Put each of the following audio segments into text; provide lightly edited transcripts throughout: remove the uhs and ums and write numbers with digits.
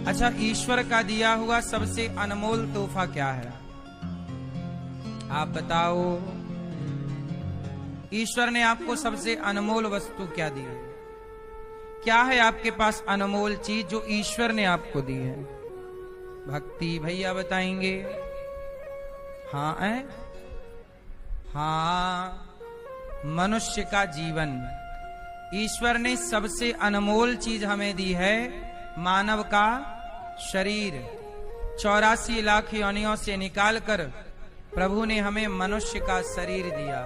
अच्छा, ईश्वर का दिया हुआ सबसे अनमोल तोहफा क्या है? आप बताओ। ईश्वर ने आपको सबसे अनमोल वस्तु क्या दी है? क्या है आपके पास अनमोल चीज जो ईश्वर ने आपको दी है? भक्ति। भैया बताएंगे। हाँ है? हाँ, मनुष्य का जीवन। ईश्वर ने सबसे अनमोल चीज हमें दी है, मानव का शरीर। 84 लाख योनियों से निकालकर प्रभु ने हमें मनुष्य का शरीर दिया।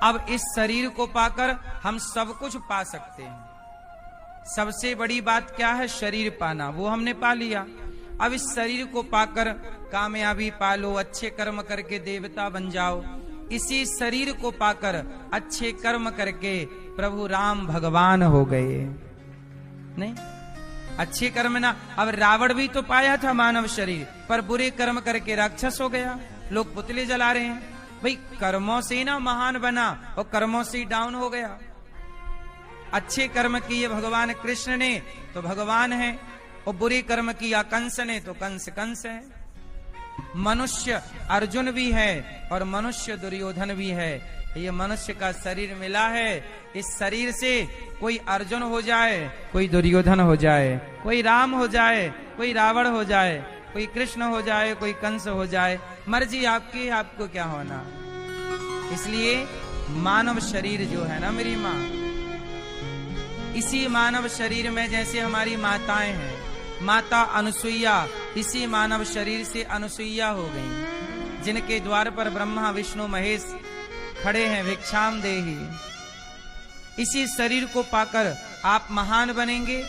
अब इस शरीर को पाकर हम सब कुछ पा सकते हैं। सबसे बड़ी बात क्या है? शरीर पाना। वो हमने पा लिया। अब इस शरीर को पाकर कामयाबी पालो, अच्छे कर्म करके देवता बन जाओ। इसी शरीर को पाकर अच्छे कर्म करके प्रभु राम भगवान हो गए। नहीं, अच्छे कर्म ना। अब रावण भी तो पाया था मानव शरीर, पर बुरे कर्म करके राक्षस हो गया। लोग पुतले जला रहे हैं। भाई, कर्मों से ना महान बना और कर्मों से डाउन हो गया। अच्छे कर्म किए भगवान कृष्ण ने तो भगवान है, और बुरे कर्म किया कंस ने तो कंस कंस है। मनुष्य अर्जुन भी है और मनुष्य दुर्योधन भी है। ये मनुष्य का शरीर मिला है। इस शरीर से कोई अर्जुन हो जाए, कोई दुर्योधन हो जाए, कोई राम हो जाए, कोई रावण हो जाए, कोई कृष्ण हो जाए, कोई कंस हो जाए, मर्जी आपकी, आपको क्या होना। इसलिए मानव शरीर जो है ना मेरी माँ, इसी मानव शरीर में जैसे हमारी माताएं हैं, माता अनुसुईया इसी मानव शरीर से अनुसुईया हो गई, जिनके द्वार पर ब्रह्मा विष्णु महेश खड़े हैं, भिक्षाम देहि। इसी शरीर को पाकर आप महान बनेंगे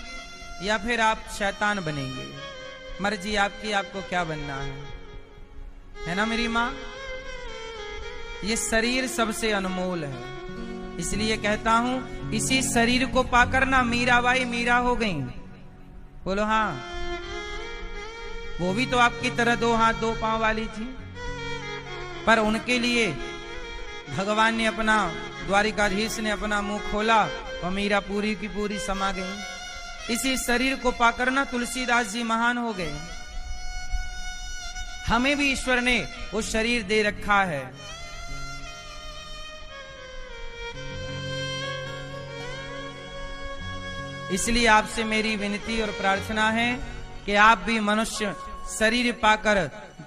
या फिर आप शैतान बनेंगे, मर्जी आपकी, आपको क्या बनना है ना मेरी माँ। ये शरीर सबसे अनमोल है, इसलिए कहता हूं इसी शरीर को पाकर ना मीराबाई मीरा हो गई। बोलो हाँ। वो भी तो आपकी तरह 2 हाथ 2 पांव वाली थी, पर उनके लिए भगवान ने अपना, द्वारिकाधीश ने अपना मुंह खोला और मीरा पूरी की पूरी समा गई। इसी शरीर को पाकर ना तुलसीदास जी महान हो गए। हमें भी ईश्वर ने वो शरीर दे रखा है। इसलिए आपसे मेरी विनती और प्रार्थना है कि आप भी मनुष्य शरीर पाकर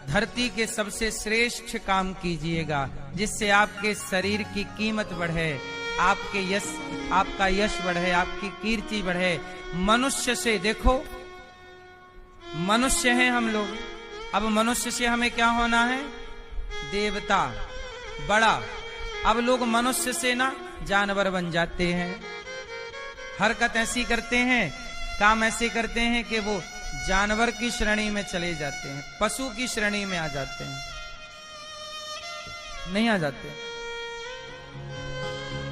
धरती के सबसे श्रेष्ठ काम कीजिएगा, जिससे आपके शरीर की कीमत बढ़े, आपके यश, आपका यश बढ़े, आपकी कीर्ति बढ़े। मनुष्य से देखो, मनुष्य हैं हम लोग। अब मनुष्य से हमें क्या होना है? देवता, बड़ा। अब लोग मनुष्य से ना जानवर बन जाते हैं, हरकत ऐसी करते हैं, काम ऐसे करते हैं कि वो जानवर की श्रेणी में चले जाते हैं, पशु की श्रेणी में आ जाते हैं। नहीं आ जाते।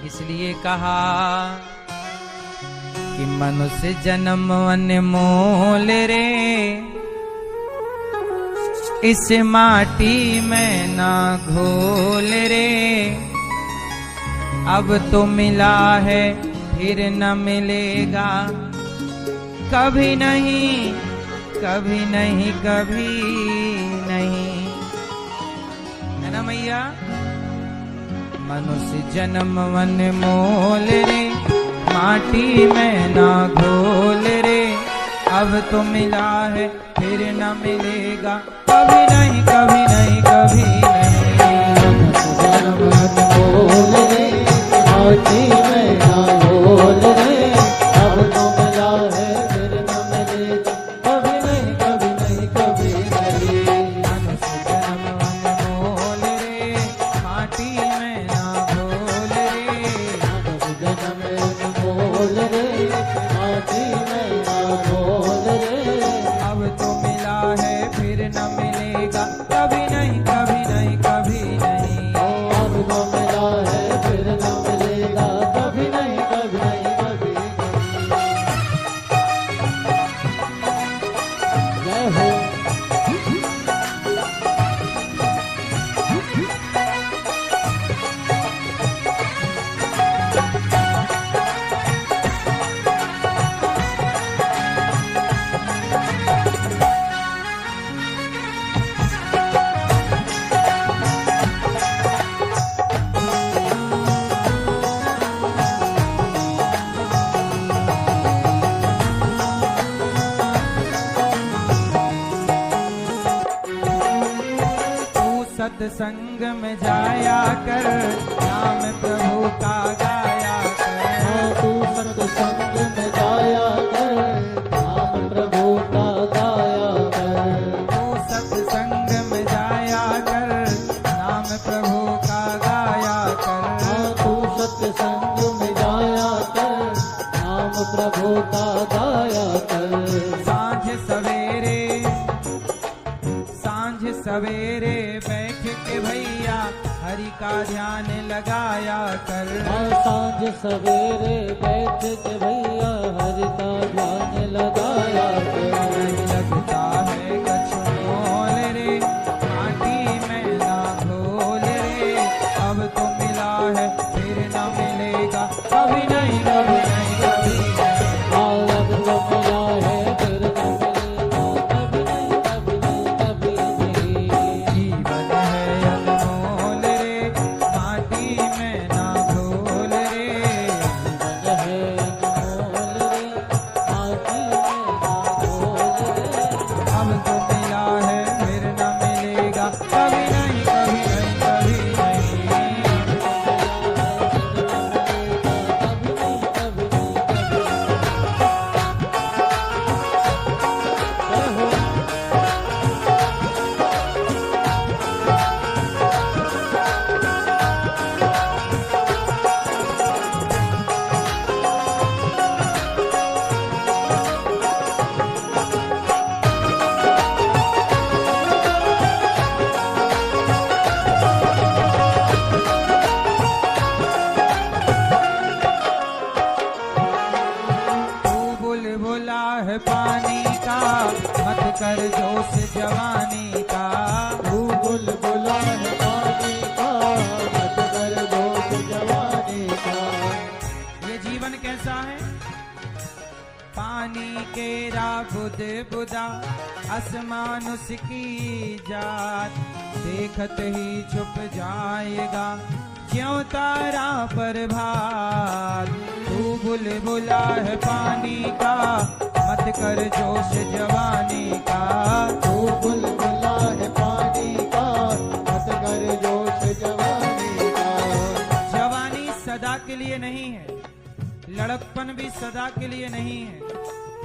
इसलिए कहा कि मनुष्य जन्म अनमोल रे, इस माटी में ना घोल रे। अब तो मिला है फिर न मिलेगा, कभी नहीं, कभी नहीं, कभी नहीं, है ना मैया। मनुष्य जन्म अनमोल रे, माटी में ना घोल रे। अब तो मिला है फिर न मिलेगा, कभी नहीं, कभी नहीं, कभी नहीं। जन्म अनमोल रे, माटी में ना घोल रे। अब तो मिला है फिर न मिलेगा, कभी नहीं, कभी नहीं, कभी नहीं। मनुष्य जन्म अनमोल रे, माटी में ना घोल रे। मनुष्य जन्म अनमोल रे, माटी में ना घोल रे। अब तो मिला है फिर न मिलेगा, कभी नहीं, कभी नहीं, कभी नहीं। अब तो मिला है फिर न मिलेगा, कभी नहीं, कभी नहीं, कभी नहीं। जय हो। सत्संग में जाया कर, नाम प्रभु का गाया कर। हाँ तू सत्संग में जाया कर, नाम प्रभु का गाया कर। तू सत्संग में जाया कर, नाम प्रभु का गाया कर। हाँ तू सत्संग में जाया कर, नाम प्रभु का गाया कर। सांझ सवेरे बैठ के भैया हरि का ध्यान लगाया कर। हाँ सांझ सवेरे बैठ के भैया हरि का ध्यान लगाया कर। लगता है कछुमोल रे, माटी में ना घोल रे। अब तो मिला है फिर न मिलेगा, कभी नहीं कभी नहीं कभी नहीं। अब तो मिला है फिर न मिलेगा, कभी नहीं कभी नहीं कभी नहीं। जीवन है अनमोल रे, माटी में ना घोल रे। जीवन है अनमोल रे, माटी में ना घोल रे। अब तो मिला है फिर न मिलेगा, कभी नहीं कभी नहीं कभी नहीं। तू बुलबुला है पानी का, मत कर जोश जवानी का। तू बुलबुला है पानी का, मत कर दोष जवानी का। ये जीवन कैसा है? पानी केरा बुद बुदा, आसमान उसकी जात। देखत ही छुप जाएगा, क्यों तारा पर भात। तू बुलबुला है पानी का, मत कर जोश जवानी का। तू बुलबुला है पानी का, मत कर जोश जवानी का। जवानी सदा के लिए नहीं है, लड़कपन भी सदा के लिए नहीं है,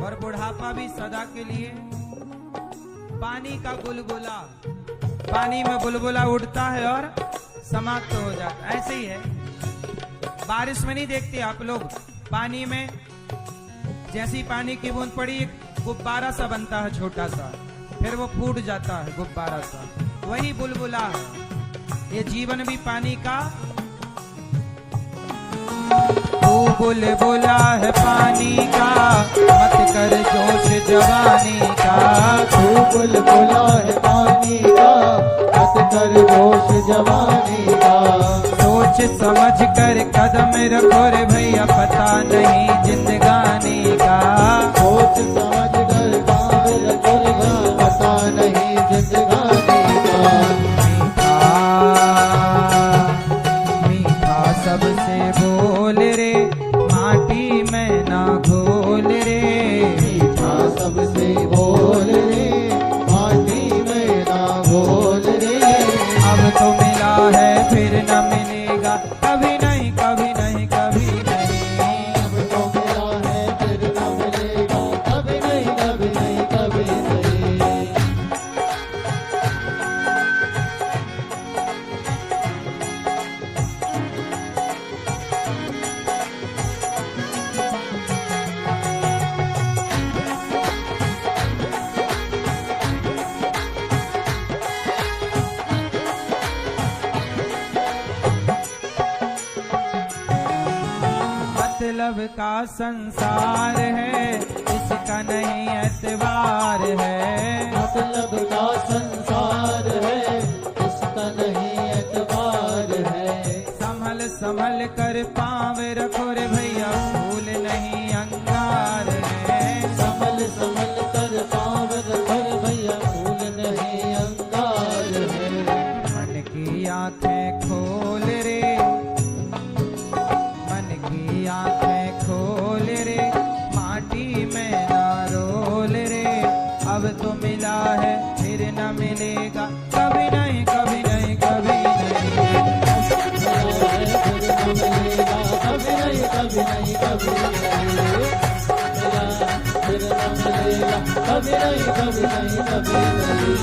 और बुढ़ापा भी सदा के लिए। पानी का बुलबुला, पानी में बुलबुला उड़ता है और समाप्त हो जाता है। ऐसे ही है, बारिश में नहीं देखते आप लोग, पानी में जैसी पानी की बूंद पड़ी एक गुब्बारा सा बनता है छोटा सा, फिर वो फूट जाता है गुब्बारा सा, वही बुलबुला है। ये जीवन भी पानी का। तू बुलबुला है पानी का, मत कर जोश जवानी का। तू बुलबुला है पानी का, मत कर जोश जवानी का। सोच समझ कर कदम रखो रे भैया, पता नहीं जिंदगानी का। सोच समझ कर काम रखो रे भैया, पता नहीं जिंदगानी का। मीठा मीठा सबसे बोल रे, माटी में ना घोल रे। मीठा सबसे बोल रे, माटी में ना घोल रे। अब तो मिला है फिर न मिलेगा, कभी नहीं कभी नहीं कभी नहीं। अब तो मिला है फिर न मिलेगा, कभी नहीं कभी नहीं कभी नहीं। मतलब का संसार है, इसका नहीं एतबार है। मतलब का संसार है, इसका नहीं एतबार है। संभल संभल कर पाँव रखो रे भैया, फूल नहीं अंगार है। संभल संभल कर पाँव रखो रे भैया, फूल नहीं अंगार है। मन की आंखें खोल रे, मन की आंखें खोल रे, माटी में ना रोल रे। अब तो मिला है फिर न मिलेगा, कभी नहीं कभी नहीं कभी कभी नहीं कभी नहीं कभी नहीं।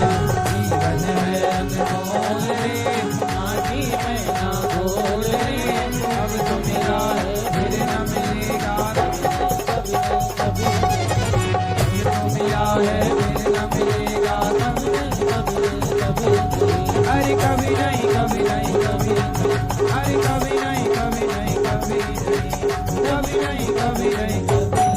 जीवन है अनमोल रे माटी में ना घोल रे, अब तो मिला है फिर न मिलेगा, कभी नहीं कभी नहीं, फिर तो मिला है फिर न मिलेगा, कभी नहीं कभी नहीं कभी नहीं। अरे कभी नहीं कभी नहीं कभी नहीं, अरे कभी नहीं कभी नहीं कभी नहीं, कभी नहीं कभी नहीं कभी नहीं।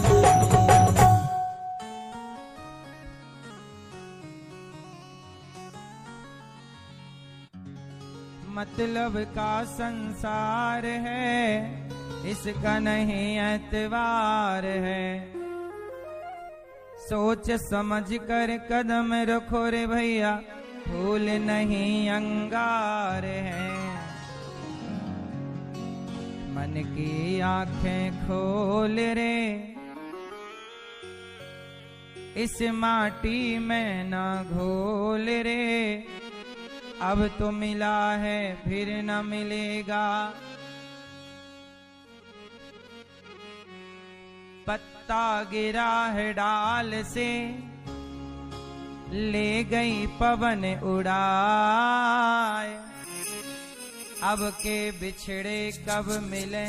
मतलब का संसार है, इसका नहीं एतबार है, सोच समझ कर कदम रखो रे भैया, फूल नहीं अंगार है। मन की आंखें खोल रे, इस माटी में ना घोल रे, अब तो मिला है फिर न मिलेगा। पत्ता गिरा है डाल से, ले गई पवन उड़ाए, अब के बिछड़े कब मिले,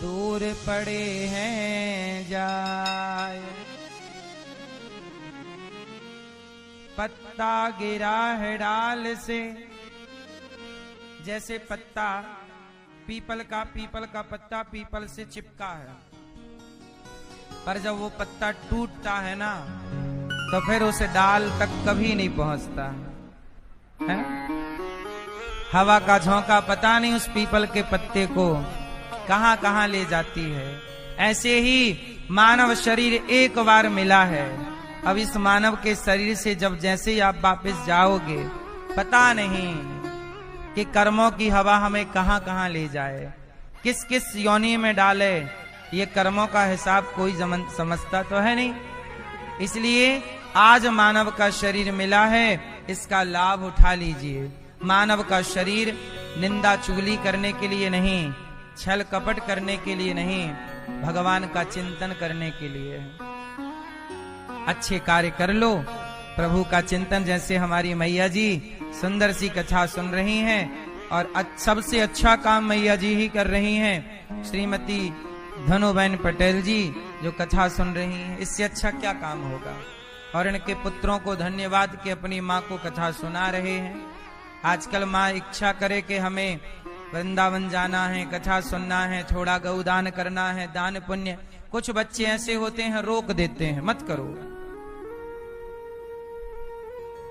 दूर पड़े हैं जाए। पत्ता गिरा है डाल से, जैसे पत्ता पीपल का पत्ता पीपल से चिपका है, पर जब वो पत्ता टूटता है ना, तो फिर उस डाल तक कभी नहीं पहुंचता है। हवा का झोंका पता नहीं उस पीपल के पत्ते को कहां कहां ले जाती है। ऐसे ही मानव शरीर एक बार मिला है, अब इस मानव के शरीर से जब जैसे ही आप वापस जाओगे, पता नहीं कि कर्मों की हवा हमें कहां कहां ले जाए, किस किस योनि में डाले, ये कर्मों का हिसाब कोई समझता तो है नहीं। इसलिए आज मानव का शरीर मिला है, इसका लाभ उठा लीजिए। मानव का शरीर निंदा चुगली करने के लिए नहीं, छल कपट करने के लिए नहीं, भगवान का चिंतन करने के लिए है। अच्छे कार्य कर लो, प्रभु का चिंतन, जैसे हमारी मैया जी सुंदर सी कथा सुन रही हैं, और सबसे अच्छा काम मैया जी ही कर रही हैं। श्रीमती धनुबेन पटेल जी जो कथा सुन रही हैं, इससे अच्छा क्या काम होगा। और इनके पुत्रों को धन्यवाद कि अपनी माँ को कथा सुना रहे हैं। आजकल माँ इच्छा करे कि हमें वृंदावन जाना है, कथा सुनना है, थोड़ा गौदान करना है, दान पुण्य। कुछ बच्चे ऐसे होते हैं रोक देते हैं, मत करो।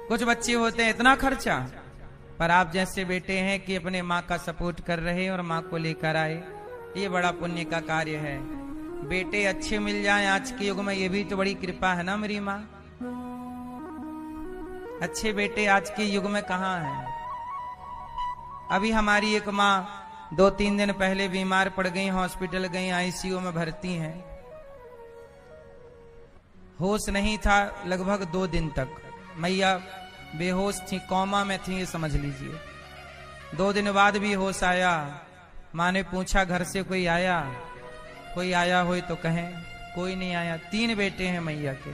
कुछ बच्चे होते हैं इतना खर्चा, पर आप जैसे बेटे हैं कि अपने माँ का सपोर्ट कर रहे हैं और माँ को लेकर आए, ये बड़ा पुण्य का कार्य है। बेटे अच्छे मिल जाएं आज के युग में, ये भी तो बड़ी कृपा है ना मेरी माँ। अच्छे बेटे आज के युग में कहाँ हैं। अभी हमारी एक माँ 2-3 दिन पहले बीमार पड़ गई, हॉस्पिटल गई, आईसीयू में भर्ती हैं। होश नहीं था लगभग 2 दिन तक, मैया बेहोश थी, कोमा में थी, ये समझ लीजिए। 2 दिन बाद भी होश आया। माँ ने पूछा घर से कोई आया हो तो कहें, कोई नहीं आया। 3 बेटे हैं मैया के।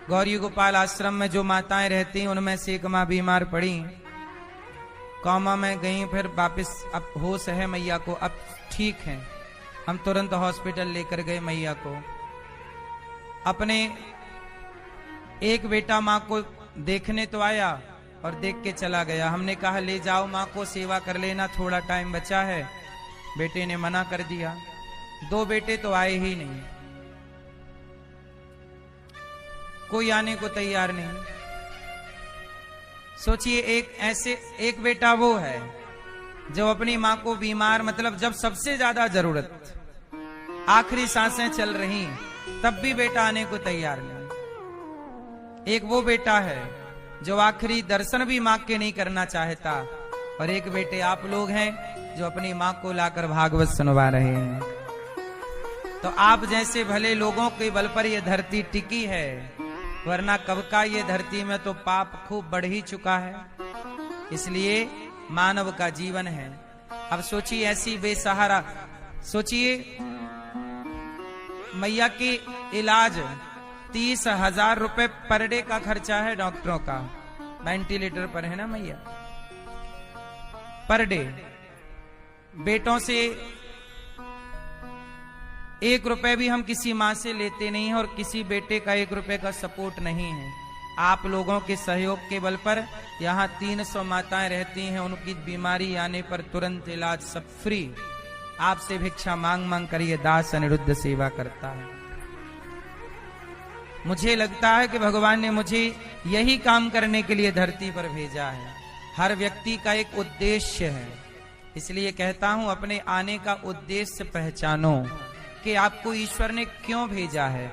गौरी गोपाल आश्रम में जो माताएं रहती, उनमें से एक माँ बीमार पड़ी, कोमा में गई, फिर वापस अब होश है मैया को, अब ठीक है। हम तुरंत हॉस्पिटल लेकर गए मैया को। अपने एक बेटा माँ को देखने तो आया और देख के चला गया। हमने कहा ले जाओ माँ को, सेवा कर लेना, थोड़ा टाइम बचा है। बेटे ने मना कर दिया। 2 बेटे तो आए ही नहीं, कोई आने को तैयार नहीं। सोचिए, एक बेटा वो है जो अपनी माँ को बीमार, मतलब जब सबसे ज्यादा जरूरत, आखिरी सांसें चल रही, तब भी बेटा आने को तैयार नहीं। एक वो बेटा है जो आखिरी दर्शन भी माँ के नहीं करना चाहता, और एक बेटे आप लोग हैं जो अपनी माँ को लाकर भागवत सुनवा रहे हैं। तो आप जैसे भले लोगों के बल पर ये धरती टिकी है, वरना कब का ये धरती में तो पाप खूब बढ़ ही चुका है। इसलिए मानव का जीवन है। अब सोचिए, ऐसी बेसहारा, सोचिए मैया की इलाज 30,000 रुपए पर डे का खर्चा है डॉक्टरों का। वेंटिलेटर पर है ना मैया, पर डे। बेटों से 1 रुपए भी हम किसी माँ से लेते नहीं है और किसी बेटे का 1 रुपए का सपोर्ट नहीं है। आप लोगों के सहयोग के बल पर यहाँ 300 माताएं रहती हैं। उनकी बीमारी आने पर तुरंत इलाज सब फ्री। आपसे भिक्षा मांग मांग कर ये दास अनिरुद्ध सेवा करता है। मुझे लगता है कि भगवान ने मुझे यही काम करने के लिए धरती पर भेजा है। हर व्यक्ति का एक उद्देश्य है, इसलिए कहता हूं अपने आने का उद्देश्य पहचानो कि आपको ईश्वर ने क्यों भेजा है।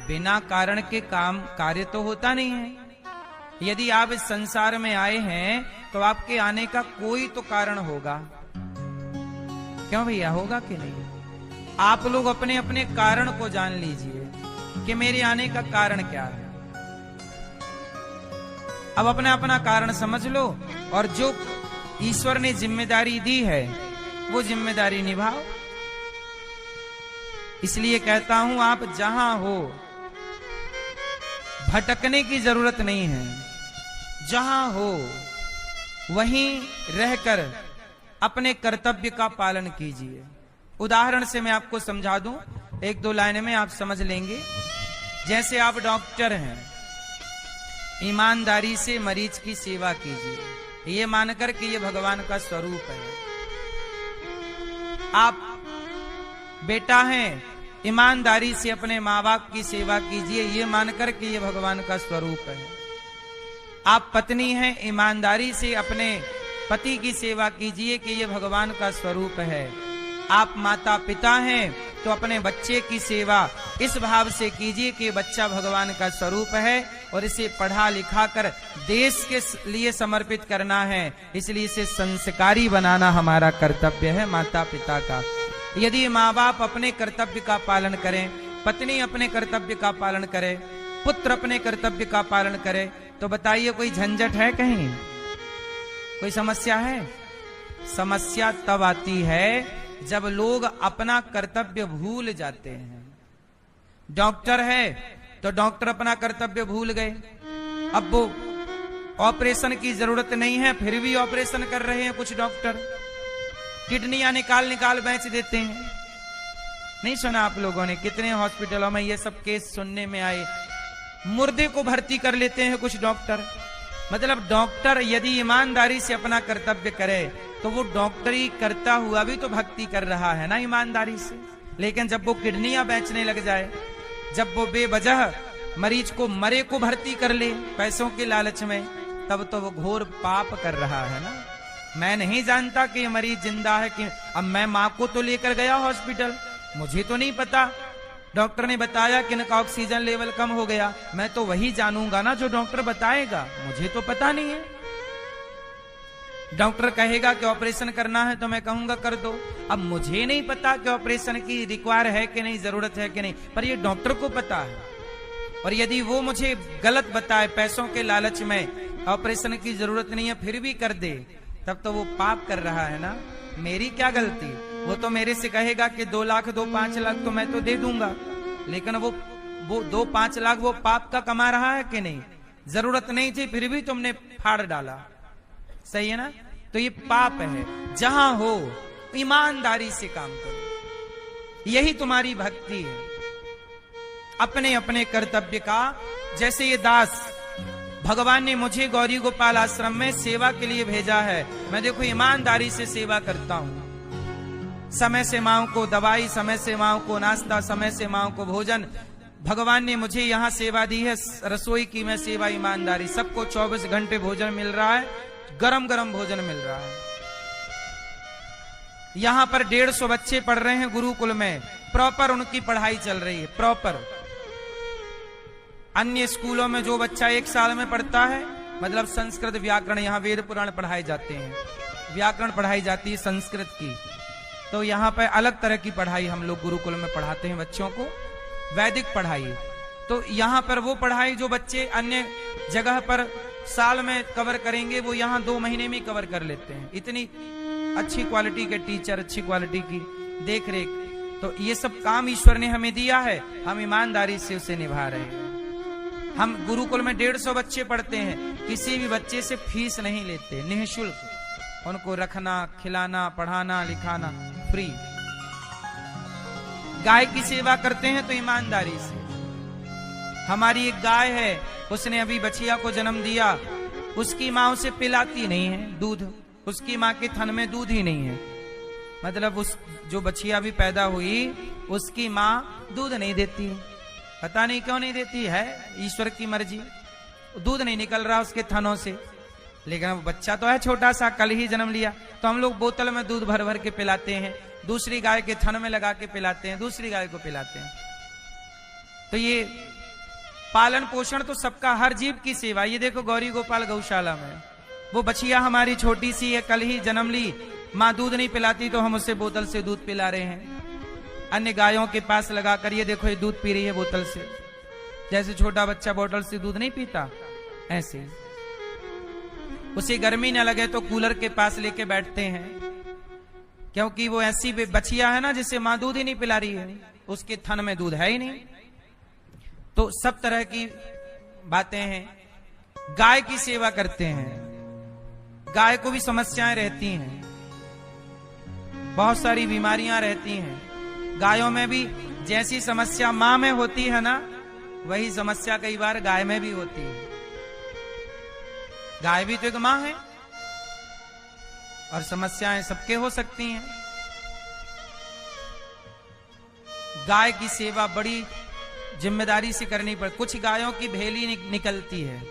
बिना कारण के कार्य तो होता नहीं है। यदि आप इस संसार में आए हैं तो आपके आने का कोई तो कारण होगा। क्यों भैया, होगा कि नहीं? आप लोग अपने अपने कारण को जान लीजिए कि मेरे आने का कारण क्या है। अब अपना अपना कारण समझ लो और जो ईश्वर ने जिम्मेदारी दी है वो जिम्मेदारी निभाओ। इसलिए कहता हूं आप जहां हो भटकने की जरूरत नहीं है। जहां हो वहीं रहकर अपने कर्तव्य का पालन कीजिए। उदाहरण से मैं आपको समझा दूं, 1-2 लाइन में आप समझ लेंगे। जैसे आप डॉक्टर हैं, ईमानदारी से मरीज की सेवा कीजिए, ये मानकर कि ये भगवान का स्वरूप है। आप बेटा हैं, ईमानदारी से अपने माँ बाप की सेवा कीजिए, ये मानकर कि ये भगवान का स्वरूप है। आप पत्नी हैं, ईमानदारी से अपने पति की सेवा कीजिए कि ये भगवान का स्वरूप है। आप माता पिता हैं तो अपने बच्चे की सेवा इस भाव से कीजिए कि बच्चा भगवान का स्वरूप है और इसे पढ़ा लिखा कर देश के लिए समर्पित करना है। इसलिए इसे संस्कारी बनाना हमारा कर्तव्य है माता पिता का। यदि माँ बाप अपने कर्तव्य का पालन करें, पत्नी अपने कर्तव्य का पालन करे, पुत्र अपने कर्तव्य का पालन करे, तो बताइए कोई झंझट है कहीं? कोई समस्या है? समस्या तब आती है जब लोग अपना कर्तव्य भूल जाते हैं। डॉक्टर है तो डॉक्टर अपना कर्तव्य भूल गए। अब वो ऑपरेशन की जरूरत नहीं है फिर भी ऑपरेशन कर रहे हैं कुछ डॉक्टर। किडनियां निकाल बेच देते हैं। नहीं सुना आप लोगों ने? कितने हॉस्पिटलों में ये सब केस सुनने में आए। मुर्दे को भर्ती कर लेते हैं कुछ डॉक्टर। मतलब डॉक्टर यदि ईमानदारी से अपना कर्तव्य करे तो वो डॉक्टरी करता हुआ भी तो भक्ति कर रहा है ना ईमानदारी से। लेकिन जब वो किडनियां बेचने लग जाए, जब वो बेवजह मरीज को मरे को भर्ती कर ले पैसों के लालच में, तब तो वो घोर पाप कर रहा है ना। मैं नहीं जानता कि ये मरीज जिंदा है कि अब मैं माँ को तो लेकर गया हॉस्पिटल, मुझे तो नहीं पता। डॉक्टर ने बताया कि इनका ऑक्सीजन लेवल कम हो गया, मैं तो वही जानूंगा ना जो डॉक्टर बताएगा, मुझे तो पता नहीं है। डॉक्टर कहेगा कि ऑपरेशन करना है तो मैं कहूंगा कर दो। अब मुझे नहीं पता कि ऑपरेशन की रिक्वायर है कि नहीं, जरूरत है कि नहीं, पर ये डॉक्टर को पता है। और यदि वो मुझे गलत बताए पैसों के लालच में ऑपरेशन की जरूरत नहीं है फिर भी कर दे, तब तो वो पाप कर रहा है ना। मेरी क्या गलती? वो तो मेरे से कहेगा कि 2 लाख दो 5 लाख तो मैं तो दे दूंगा, लेकिन वो 2-5 लाख वो पाप का कमा रहा है कि नहीं? जरूरत नहीं थी फिर भी तुमने फाड़ डाला, सही है ना? तो ये पाप है। जहां हो ईमानदारी से काम करो, यही तुम्हारी भक्ति है। अपने अपने कर्तव्य का, जैसे ये दास, भगवान ने मुझे गौरी गोपाल आश्रम में सेवा के लिए भेजा है। मैं देखो ईमानदारी से सेवा करता हूं। समय से माओ को दवाई, समय से माओ को नाश्ता, समय से माओ को भोजन। भगवान ने मुझे यहाँ सेवा दी है, रसोई की मैं सेवा ईमानदारी। सबको 24 घंटे भोजन मिल रहा है, गरम गरम भोजन मिल रहा है। यहाँ पर 150 बच्चे पढ़ रहे हैं गुरुकुल में, प्रॉपर उनकी पढ़ाई चल रही है, प्रॉपर। अन्य स्कूलों में जो बच्चा 1 साल में पढ़ता है, मतलब संस्कृत व्याकरण, यहाँ वेद पुराण पढ़ाए जाते हैं, व्याकरण पढ़ाई जाती है संस्कृत की, तो यहाँ पर अलग तरह की पढ़ाई हम लोग गुरुकुल में पढ़ाते हैं बच्चों को, वैदिक पढ़ाई। तो यहाँ पर वो पढ़ाई जो बच्चे अन्य जगह पर साल में कवर करेंगे, वो यहाँ 2 महीने में कवर कर लेते हैं। इतनी अच्छी क्वालिटी के टीचर, अच्छी क्वालिटी की देख रेख। तो ये सब काम ईश्वर ने हमें दिया है, हम ईमानदारी से उसे निभा रहे हैं। हम गुरुकुल में 150 बच्चे पढ़ते हैं, किसी भी बच्चे से फीस नहीं लेते, निःशुल्क उनको रखना, खिलाना, पढ़ाना, लिखाना फ्री। गाय की सेवा करते हैं तो ईमानदारी से। हमारी एक गाय है, उसने अभी बछिया को जन्म दिया, उसकी माँ उसे पिलाती नहीं है दूध, उसकी माँ के थन में दूध ही नहीं है। मतलब उस जो बछिया भी पैदा हुई उसकी माँ दूध नहीं देती है, पता नहीं क्यों नहीं देती है, ईश्वर की मर्जी, दूध नहीं निकल रहा उसके थनों से। लेकिन वो बच्चा तो है छोटा सा, कल ही जन्म लिया, तो हम लोग बोतल में दूध भर भर के पिलाते हैं, दूसरी गाय के थन में लगा के पिलाते हैं, दूसरी गाय को पिलाते हैं। तो ये पालन पोषण तो सबका, हर जीव की सेवा। ये देखो गौरी गोपाल गौशाला में वो बछिया हमारी छोटी सी है, कल ही जन्म ली, माँ दूध नहीं पिलाती तो हम उससे बोतल से दूध पिला रहे हैं। अन्य गायों के पास लगाकर ये देखो ये दूध पी रही है बोतल से, जैसे छोटा बच्चा बोतल से दूध नहीं पीता, ऐसे। उसे गर्मी न लगे तो कूलर के पास लेके बैठते हैं, क्योंकि वो ऐसी बछिया है ना जिसे माँ दूध ही नहीं पिला रही है, उसके थन में दूध है ही नहीं। तो सब तरह की बातें हैं। गाय की सेवा करते हैं, गाय को भी समस्याएं रहती हैं, बहुत सारी बीमारियां रहती हैं। गायों में भी जैसी समस्या मां में होती है ना, वही समस्या कई बार गाय में भी होती है। गाय भी तो एक मां है और समस्याएं सबके हो सकती हैं। गाय की सेवा बड़ी जिम्मेदारी से करनी पड़ती। कुछ गायों की भेली निकलती है,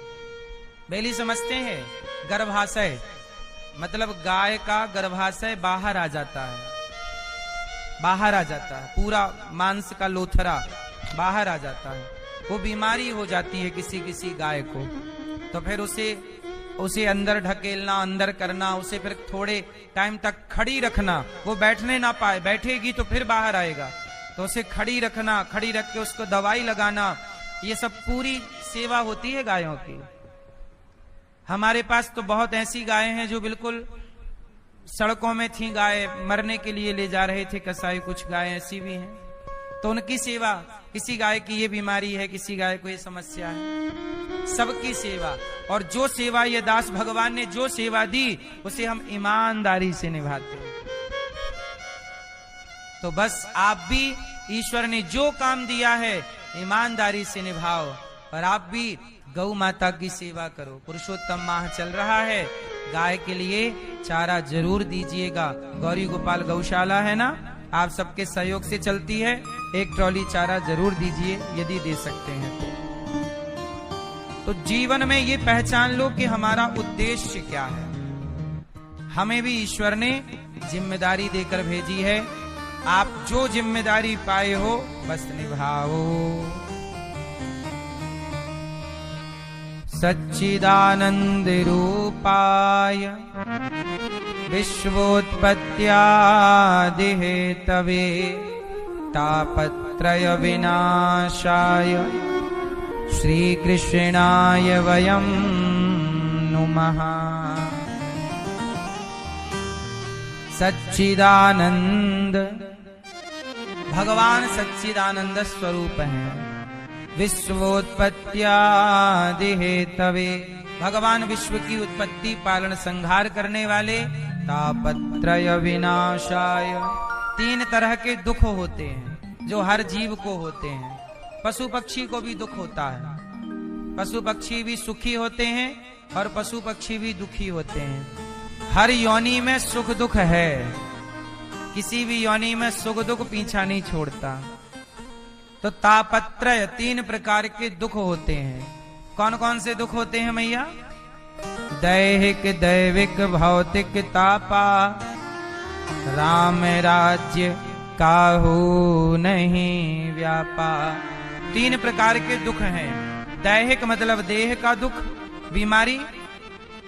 भेली समझते हैं, गर्भाशय, मतलब गाय का गर्भाशय बाहर आ जाता है, बाहर आ जाता है, पूरा मांस का लोथरा बाहर आ जाता है। वो बीमारी हो जाती है किसी किसी गाय को, तो फिर उसे अंदर ढकेलना, अंदर करना, उसे फिर थोड़े टाइम तक खड़ी रखना, वो बैठने ना पाए, बैठेगी तो फिर बाहर आएगा, तो उसे खड़ी रखना, खड़ी रख के उसको दवाई लगाना, ये सब पूरी सेवा होती है गायों की। हमारे पास तो बहुत ऐसी गायें हैं जो बिल्कुल सड़कों में थी, गाय मरने के लिए ले जा रहे थे कसाई, कुछ गायें ऐसी भी हैं, तो उनकी सेवा। किसी गाय की ये बीमारी है, किसी गाय को ये समस्या है, सबकी सेवा। और जो सेवा ये दास भगवान ने जो सेवा दी उसे हम ईमानदारी से निभाते हैं। तो बस आप भी ईश्वर ने जो काम दिया है ईमानदारी से निभाओ, और आप भी गौ माता की सेवा करो। पुरुषोत्तम माह चल रहा है, गाय के लिए चारा जरूर दीजिएगा। गौरी गोपाल गौशाला है ना, आप सबके सहयोग से चलती है, एक ट्रॉली चारा जरूर दीजिए यदि दे सकते हैं तो। जीवन में ये पहचान लो कि हमारा उद्देश्य क्या है। हमें भी ईश्वर ने जिम्मेदारी देकर भेजी है, आप जो जिम्मेदारी पाए हो बस निभाओ। सच्चिदानंद रूपाय विश्वोत्पत्त्यादि हेतवे तापत्रय विनाशाय श्री कृष्णाय वयं नुमः। सच्चिदानंद भगवान सच्चिदानंद स्वरूप हैं। विश्वोत्पत्त्यादि हेतवे, भगवान विश्व की उत्पत्ति पालन संहार करने वाले। तापत्रय विनाशाय, 3 तरह के दुख होते हैं जो हर जीव को होते हैं। पशु पक्षी को भी दुख होता है, पशु पक्षी भी सुखी होते हैं और पशु पक्षी भी दुखी होते हैं। हर योनि में सुख दुख है, किसी भी योनि में सुख दुख पीछा नहीं छोड़ता। तो तापत्रय 3 प्रकार के दुख होते हैं। कौन कौन से दुख होते हैं मैया? दैहिक दैविक भौतिक तापा, राम राज्य काहू नहीं व्यापा। 3 प्रकार के दुख हैं। दैहिक मतलब देह का दुख, बीमारी।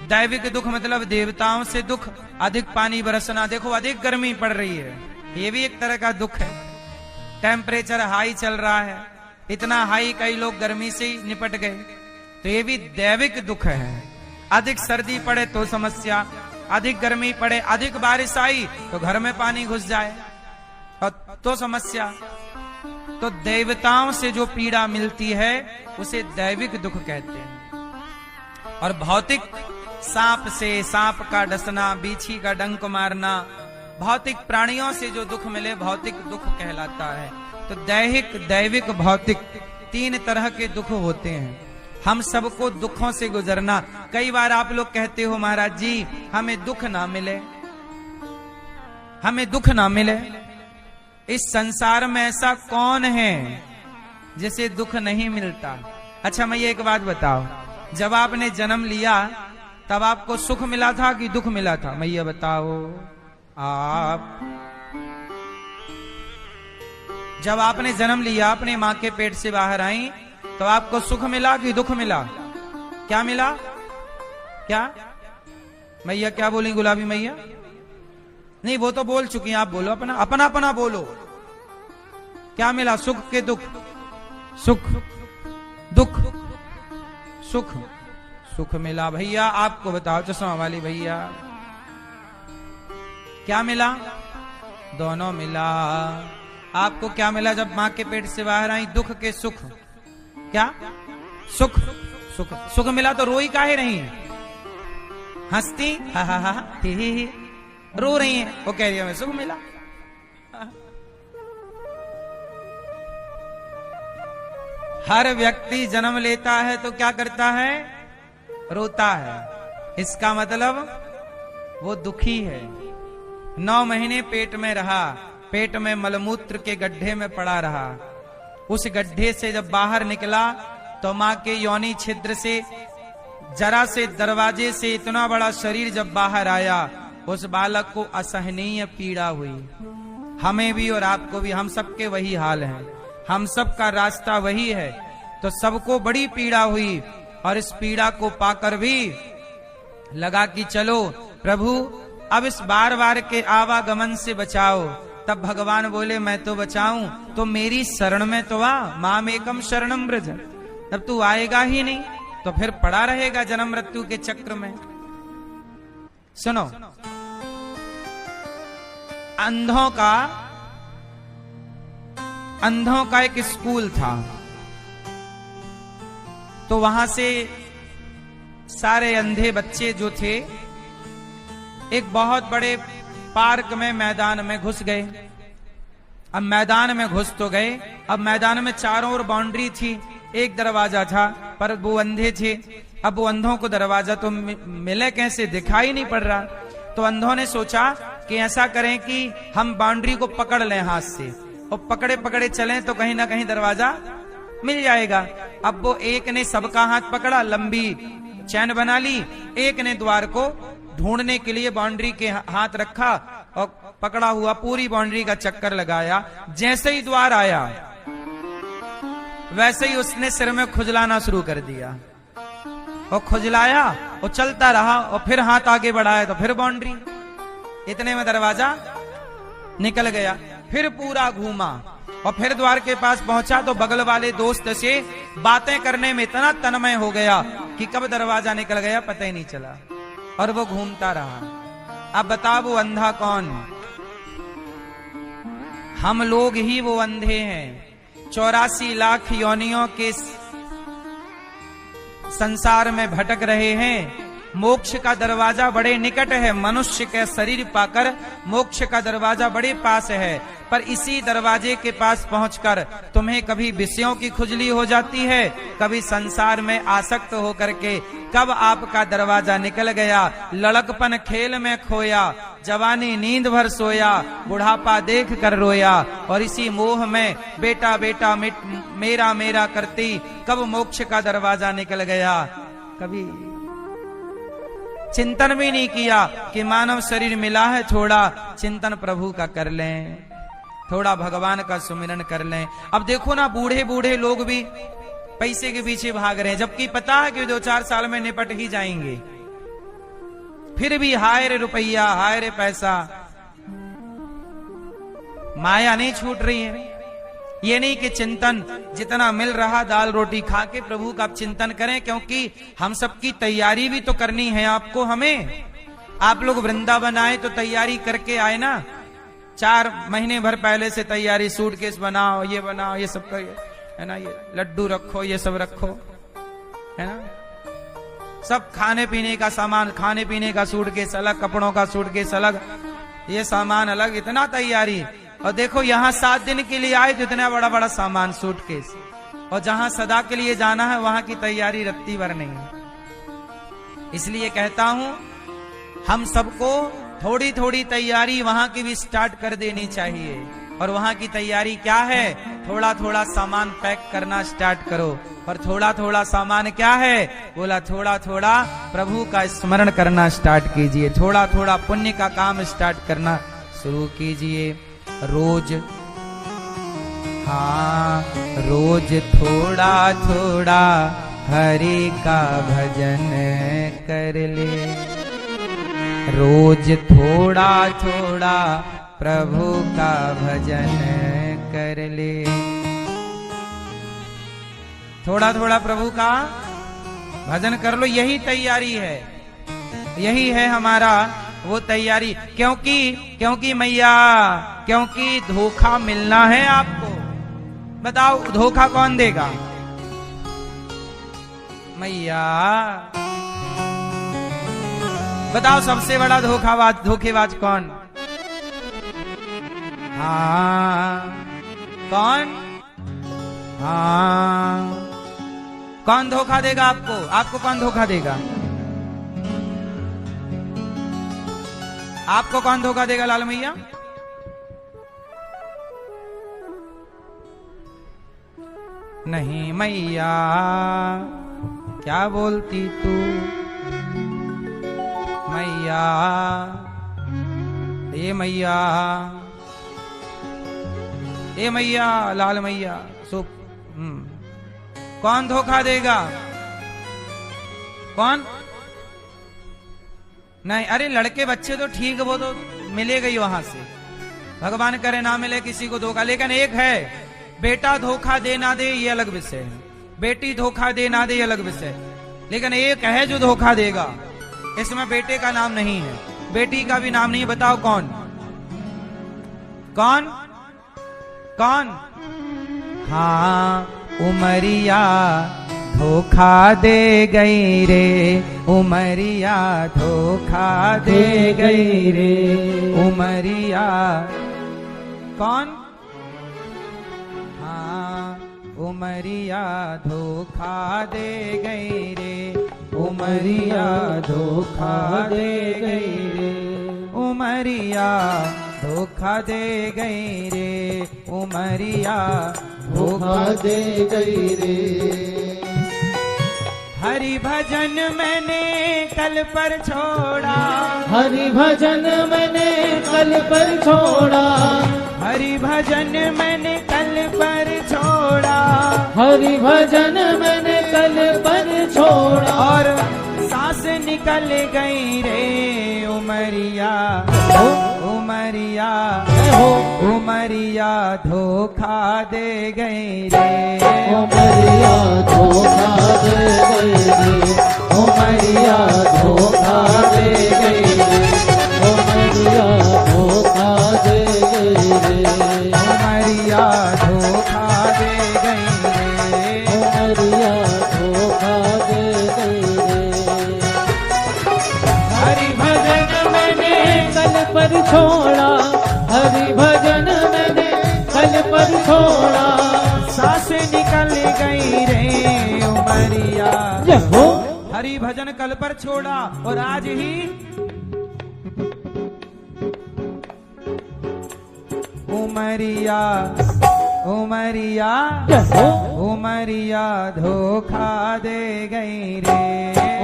दैविक दुख मतलब देवताओं से दुख, अधिक पानी बरसना, देखो अधिक गर्मी पड़ रही है, ये भी एक तरह का दुख है। टेम्परेचर हाई चल रहा है, इतना हाई कई लोग गर्मी से ही निपट गए, तो ये भी दैविक दुख है। अधिक सर्दी पड़े तो समस्या, अधिक गर्मी पड़े, अधिक बारिश आई तो घर में पानी घुस जाए, और तो समस्या, तो देवताओं से जो पीड़ा मिलती है उसे दैविक दुख कहते हैं। और भौतिक सांप से, सांप का डसना, बीछी का डंक मारना, भौतिक प्राणियों से जो दुख मिले भौतिक दुख कहलाता है। तो दैहिक, दैविक, भौतिक 3 तरह के दुख होते हैं। हम सबको दुखों से गुजरना। कई बार आप लोग कहते हो महाराज जी हमें दुख ना मिले, हमें दुख ना मिले। इस संसार में ऐसा कौन है जिसे दुख नहीं मिलता? अच्छा मैं ये एक बात बताओ, जब आपने जन्म लिया तब आपको सुख मिला था कि दुख मिला था? मैं ये बताओ, आप जब आपने जन्म लिया, अपने मां के पेट से बाहर आई, तो आपको सुख मिला कि दुख मिला? क्या मिला? क्या मैया क्या बोली? गुलाबी मैया नहीं, वो तो बोल चुकी हैं, आप बोलो अपना अपना अपना बोलो। क्या मिला? सुख के दुख? सुख, दुख, सुख, सुख मिला। भैया आपको बताओ, चश्मा वाली भैया, क्या मिला? दोनों मिला। आपको क्या मिला जब मां के पेट से बाहर आई? दुख के सुख। क्या? सुख, सुख, सुख मिला तो रोई काहे रही? हंसती हा हा हा ही ही, रो रही है, वो कह रही है हमें सुख मिला। हर व्यक्ति जन्म लेता है तो क्या करता है? रोता है। इसका मतलब वो दुखी है। 9 महीने पेट में रहा, पेट में मलमूत्र के गड्ढे में पड़ा रहा। उस गड्ढे से जब बाहर निकला तो मां के योनि छिद्र से, जरा से दरवाजे से इतना बड़ा शरीर जब बाहर आया, उस बालक को असहनीय पीड़ा हुई। हमें भी और आपको भी, हम सबके वही हाल है, हम सब का रास्ता वही है। तो सबको बड़ी पीड़ा हुई और इस पीड़ा को पाकर भी लगा कि चलो प्रभु अब इस बार बार के आवागमन से बचाओ। तब भगवान बोले मैं तो बचाऊं, तो मेरी शरण में तो आ, माम एकम शरणम ब्रज। तब तू आएगा ही नहीं तो फिर पड़ा रहेगा जन्म मृत्यु के चक्र में। सुनो, अंधों का एक स्कूल था। तो वहां से सारे अंधे बच्चे जो थे एक बहुत बड़े पार्क में, मैदान में घुस गए। अब मैदान में घुस तो गए, अब मैदान में चारों ओर बाउंड्री थी, एक दरवाजा था, पर वो अंधे थे। अब वो अंधों को दरवाजा तो मिले कैसे, दिखाई नहीं पड़ रहा। तो अंधों ने सोचा कि ऐसा करें कि हम बाउंड्री को पकड़ लें हाथ से, और पकड़े पकड़े चलें तो कहीं ना कहीं दरवाजा मिल जाएगा। अब वो एक ने सबका हाथ पकड़ा, लंबी चैन बना ली, एक ने द्वार को ढूंढने के लिए बाउंड्री के हाथ रखा और पकड़ा हुआ पूरी बाउंड्री का चक्कर लगाया। जैसे ही द्वार आया वैसे ही उसने सिर में खुजलाना शुरू कर दिया, और खुजलाया और चलता रहा, और फिर हाथ आगे बढ़ाया तो फिर बाउंड्री। इतने में दरवाजा निकल गया। फिर पूरा घूमा और फिर द्वार के पास पहुंचा तो बगल वाले दोस्त से बातें करने में इतना तन्मय हो गया कि कब दरवाजा निकल गया पता ही नहीं चला, और वो घूमता रहा। अब बताओ वो अंधा कौन? हम लोग ही वो अंधे हैं। 84 लाख योनियों के संसार में भटक रहे हैं। मोक्ष का दरवाजा बड़े निकट है, मनुष्य का शरीर पाकर मोक्ष का दरवाजा बड़े पास है। पर इसी दरवाजे के पास पहुंचकर तुम्हें कभी विषयों की खुजली हो जाती है, कभी संसार में आसक्त होकर के कब आपका दरवाजा निकल गया। लड़कपन खेल में खोया, जवानी नींद भर सोया, बुढ़ापा देख कर रोया, और इसी मोह में बेटा बेटा मेरा मेरा करती कब मोक्ष का दरवाजा निकल गया। कभी चिंतन भी नहीं किया कि मानव शरीर मिला है, थोड़ा चिंतन प्रभु का कर लें, थोड़ा भगवान का सुमिरन कर लें। अब देखो ना, बूढ़े बूढ़े लोग भी पैसे के पीछे भाग रहे हैं, जबकि पता है कि 2-4 साल में निपट ही जाएंगे, फिर भी हाय रे रुपया, हाय रे पैसा। माया नहीं छूट रही है। ये नहीं कि चिंतन जितना मिल रहा दाल रोटी खा के प्रभु का आप चिंतन करें, क्योंकि हम सबकी तैयारी भी तो करनी है आपको, हमें। आप लोग वृंदावन आए तो तैयारी करके आए ना, 4 महीने भर पहले से तैयारी, सूटकेस बनाओ, ये बनाओ, ये सब कर, है ना, ये लड्डू रखो, ये सब रखो, है ना, सब खाने पीने का सामान, खाने पीने का सूटकेस अलग, कपड़ों का सूटकेस अलग, ये सामान अलग, इतना तैयारी। और देखो यहाँ 7 दिन के लिए आए तो इतना बड़ा बड़ा सामान, सूटकेस, और जहां सदा के लिए जाना है वहां की तैयारी रत्ती भर नहीं है। इसलिए कहता हूं हम सबको थोड़ी थोड़ी तैयारी वहां की भी स्टार्ट कर देनी चाहिए। और वहां की तैयारी क्या है? थोड़ा थोड़ा सामान पैक करना स्टार्ट करो। और थोड़ा थोड़ा सामान क्या है? बोला थोड़ा थोड़ा प्रभु का स्मरण करना स्टार्ट कीजिए, थोड़ा थोड़ा पुण्य का काम स्टार्ट करना शुरू कीजिए। रोज, हाँ, रोज थोड़ा थोड़ा हरि का भजन कर ले, रोज थोड़ा थोड़ा प्रभु का भजन कर ले। थोड़ा थोड़ा प्रभु का भजन कर लो, यही तैयारी है, यही है हमारा वो तैयारी। क्योंकि मैया, क्योंकि धोखा मिलना है आपको। बताओ धोखा कौन देगा? मैया बताओ सबसे बड़ा धोखेबाज कौन? हाँ, कौन? हाँ, कौन धोखा देगा आपको? आपको कौन धोखा देगा? आपको कौन धोखा देगा लाल मैया? नहीं मैया, क्या बोलती तू मैया? ये मैया, ये मैया, लाल मैया, सुप, कौन धोखा देगा? कौन? नहीं, अरे लड़के बच्चे तो ठीक, वो तो मिलेगा ही वहां से, भगवान करे ना मिले किसी को धोखा। लेकिन एक है, बेटा धोखा दे ना दे ये अलग विषय है, बेटी धोखा दे ना दे ये अलग विषय है। लेकिन एक है जो धोखा देगा, इसमें बेटे का नाम नहीं है, बेटी का भी नाम नहीं। बताओ कौन? कौन? कौन? हाँ, उमरिया धोखा दे गई रे, उमरिया धोखा दे गई रे, उमरिया। कौन? हाँ, उमरिया धोखा दे गई रे, उमरिया धोखा दे गई रे, उमरिया धोखा दे गई रे, उमरिया धोखा दे गई रे। हरि भजन मैंने कल पर छोड़ा, हरि भजन मैंने कल पर छोड़ा, हरि भजन मैंने कल पर छोड़ा, हरि भजन मैंने कल पर छोड़ा। और सांस निकल गई रे, उमरिया उमरिया उमरिया धोखा दे गई रे, उमरिया धोखा दे गई रे, उमरिया धोखा दे गई रे, उमरिया धोखा दे गई रे, उमरिया धोखा दे गई रे, उमरिया धोखा दे गई रे। हरि भजन मैंने कल पर छोड़ा, हरि भजन मैंने कल पर छोड़ा, सांस निकल गई रे, उमरिया। हो हरि भजन कल पर छोड़ा और आज ही उमरिया उमरिया उमरिया धोखा दे गई रे,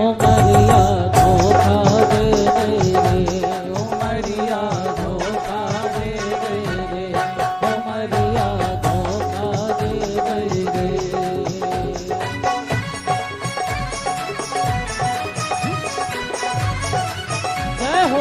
उमरिया धोखा दे गई रे, उमरिया धोखा दे गई रे, उमरिया धोखा दे गई रे। जय हो।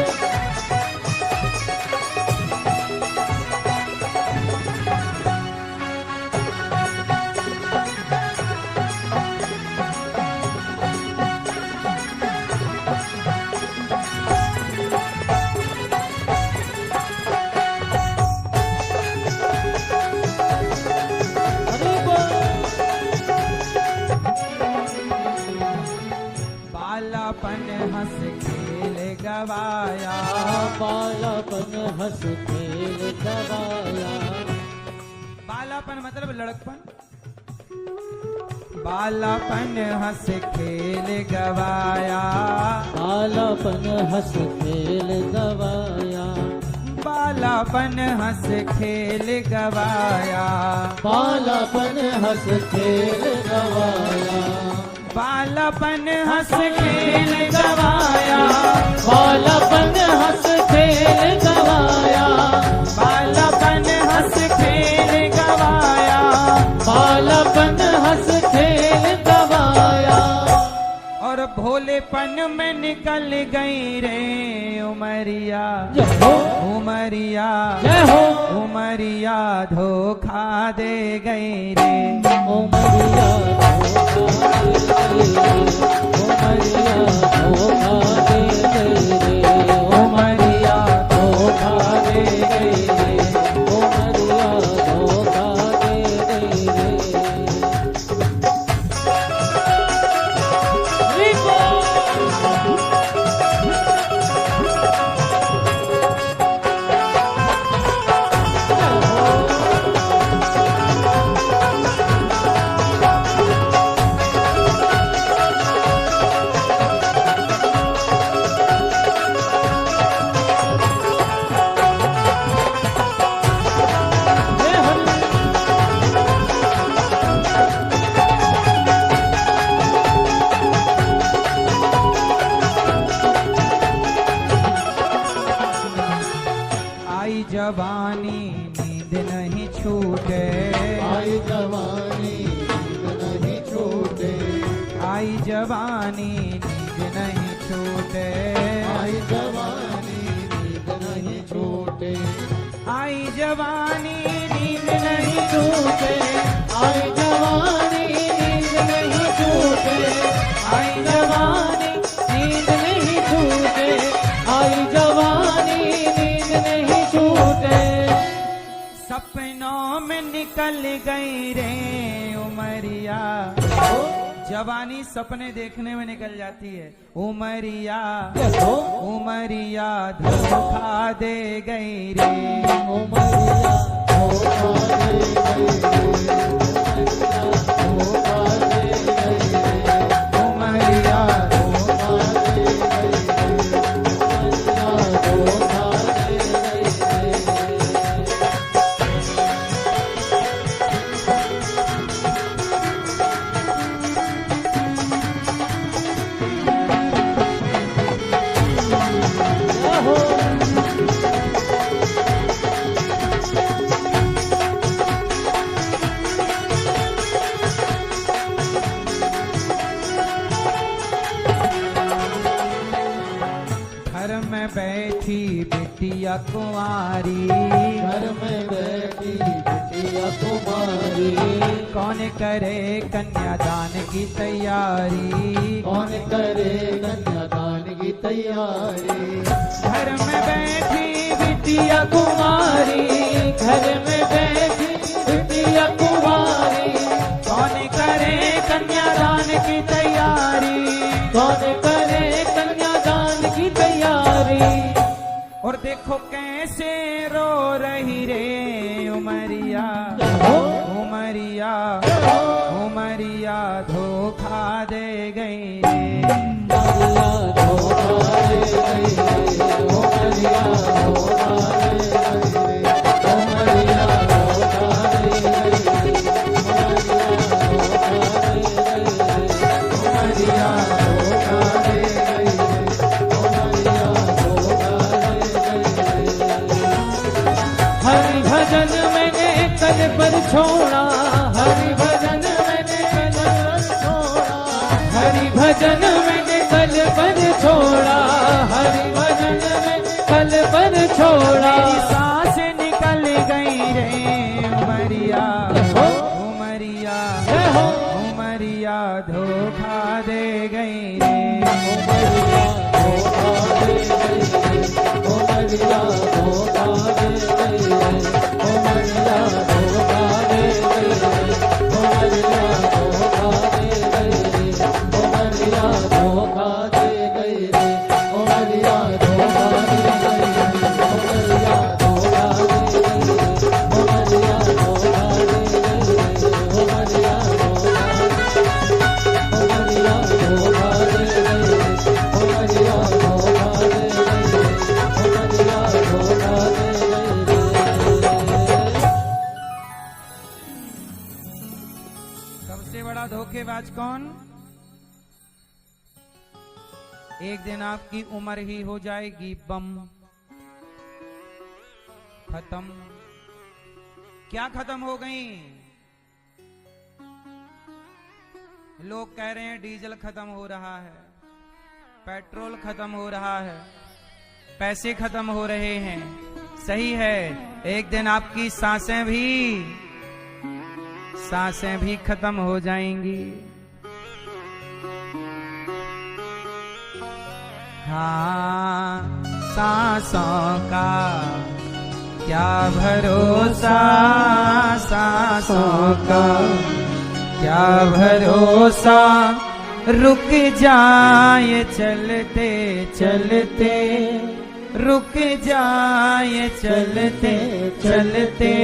बालापन हंस खेल गवाया, बालापन हंस खेल गवाया। बालापन मतलब लड़कपन, बालापन हंस खेल गवाया, बालापन हंस खेल गवाया, बालापन हंस खेल गवाया, बालापन हंस खेल गवाया, बालापन हंस खेल गवाया, बालापन हंस खेल गवाया, बालापन हंस खेल गवाया, बालापन हंस खेल गवाया। और भोलेपन में निकल गई रे उमरिया, जय हो, उमरिया, जय हो, उमरिया धोखा दे गई रे, उमरिया धोखा दे गई रे, उमरिया धोखा दे गई रे, उमरिया धोखा दे गई रे। आई जवानी नींद नहीं छूटे, आई जवानी नींद नहीं छूटे, आई जवानी नींद नहीं छूटे, आई जवानी नींद नहीं छूटे, आई जवानी नींद नहीं छूटे, आई जवानी नींद नहीं छूटे, आई जवानी नींद नहीं छूटे, आई जवानी नींद नहीं छूटे। सपनों में निकल गई रे उमरिया, जवानी सपने देखने में निकल जाती है, उमरिया, उमरिया धोखा दे गई रे, उमरिया धोखा दे गई रे, धोखा दे गई रे, उमरिया धोखा दे गई रे, धोखा दे गई रे। घर में बैठी बिटिया कुंवारी, घर में बैठी बिटिया कुमारी, कौन करे कन्यादान की तैयारी, कौन करे कन्यादान की तैयारी। घर में बैठी बिटिया कुंवारी, घर में बैठी बिटिया कुमारी, कौन करे कन्यादान की तैयारी, कौन करे कन्यादान की तैयारी। और देखो कैसे रो रही रे उमरिया, उमरिया, उमरिया धोखा दे गई रे, उमरिया धोखा दे गई रे, उमरिया धोखा दे गई रे, उमरिया धोखा दे गई रे, उमरिया धोखा दे गई रे, उमरिया धोखा दे गई रे। हरि भजन मैंने कल पर छोड़ा, हरि भजन मैंने कल पर छोड़ा, हरि भजन मैंने कल पर छोड़ा, हरि भजन में कल पर छोड़ा। मेरी सांस निकल गई रे उमरिया, उमरिया, उमरिया धोखा दे गई रे, उमरिया धोखा दे गई रे, उमरिया धोखा दे गई रे, उमरिया धोखा दे गई रे, उमरिया धोखा दे गई रे, उमरिया धोखा दे गई। कौन? एक दिन आपकी उम्र ही हो जाएगी बम, खत्म। क्या खत्म हो गई? लोग कह रहे हैं डीजल खत्म हो रहा है, पेट्रोल खत्म हो रहा है, पैसे खत्म हो रहे हैं। सही है, एक दिन आपकी सांसें भी खत्म हो जाएंगी। हाँ, सांसों का क्या भरोसा, सांसों का क्या भरोसा, रुक जाए चलते चलते, रुक जाए चलते चलते,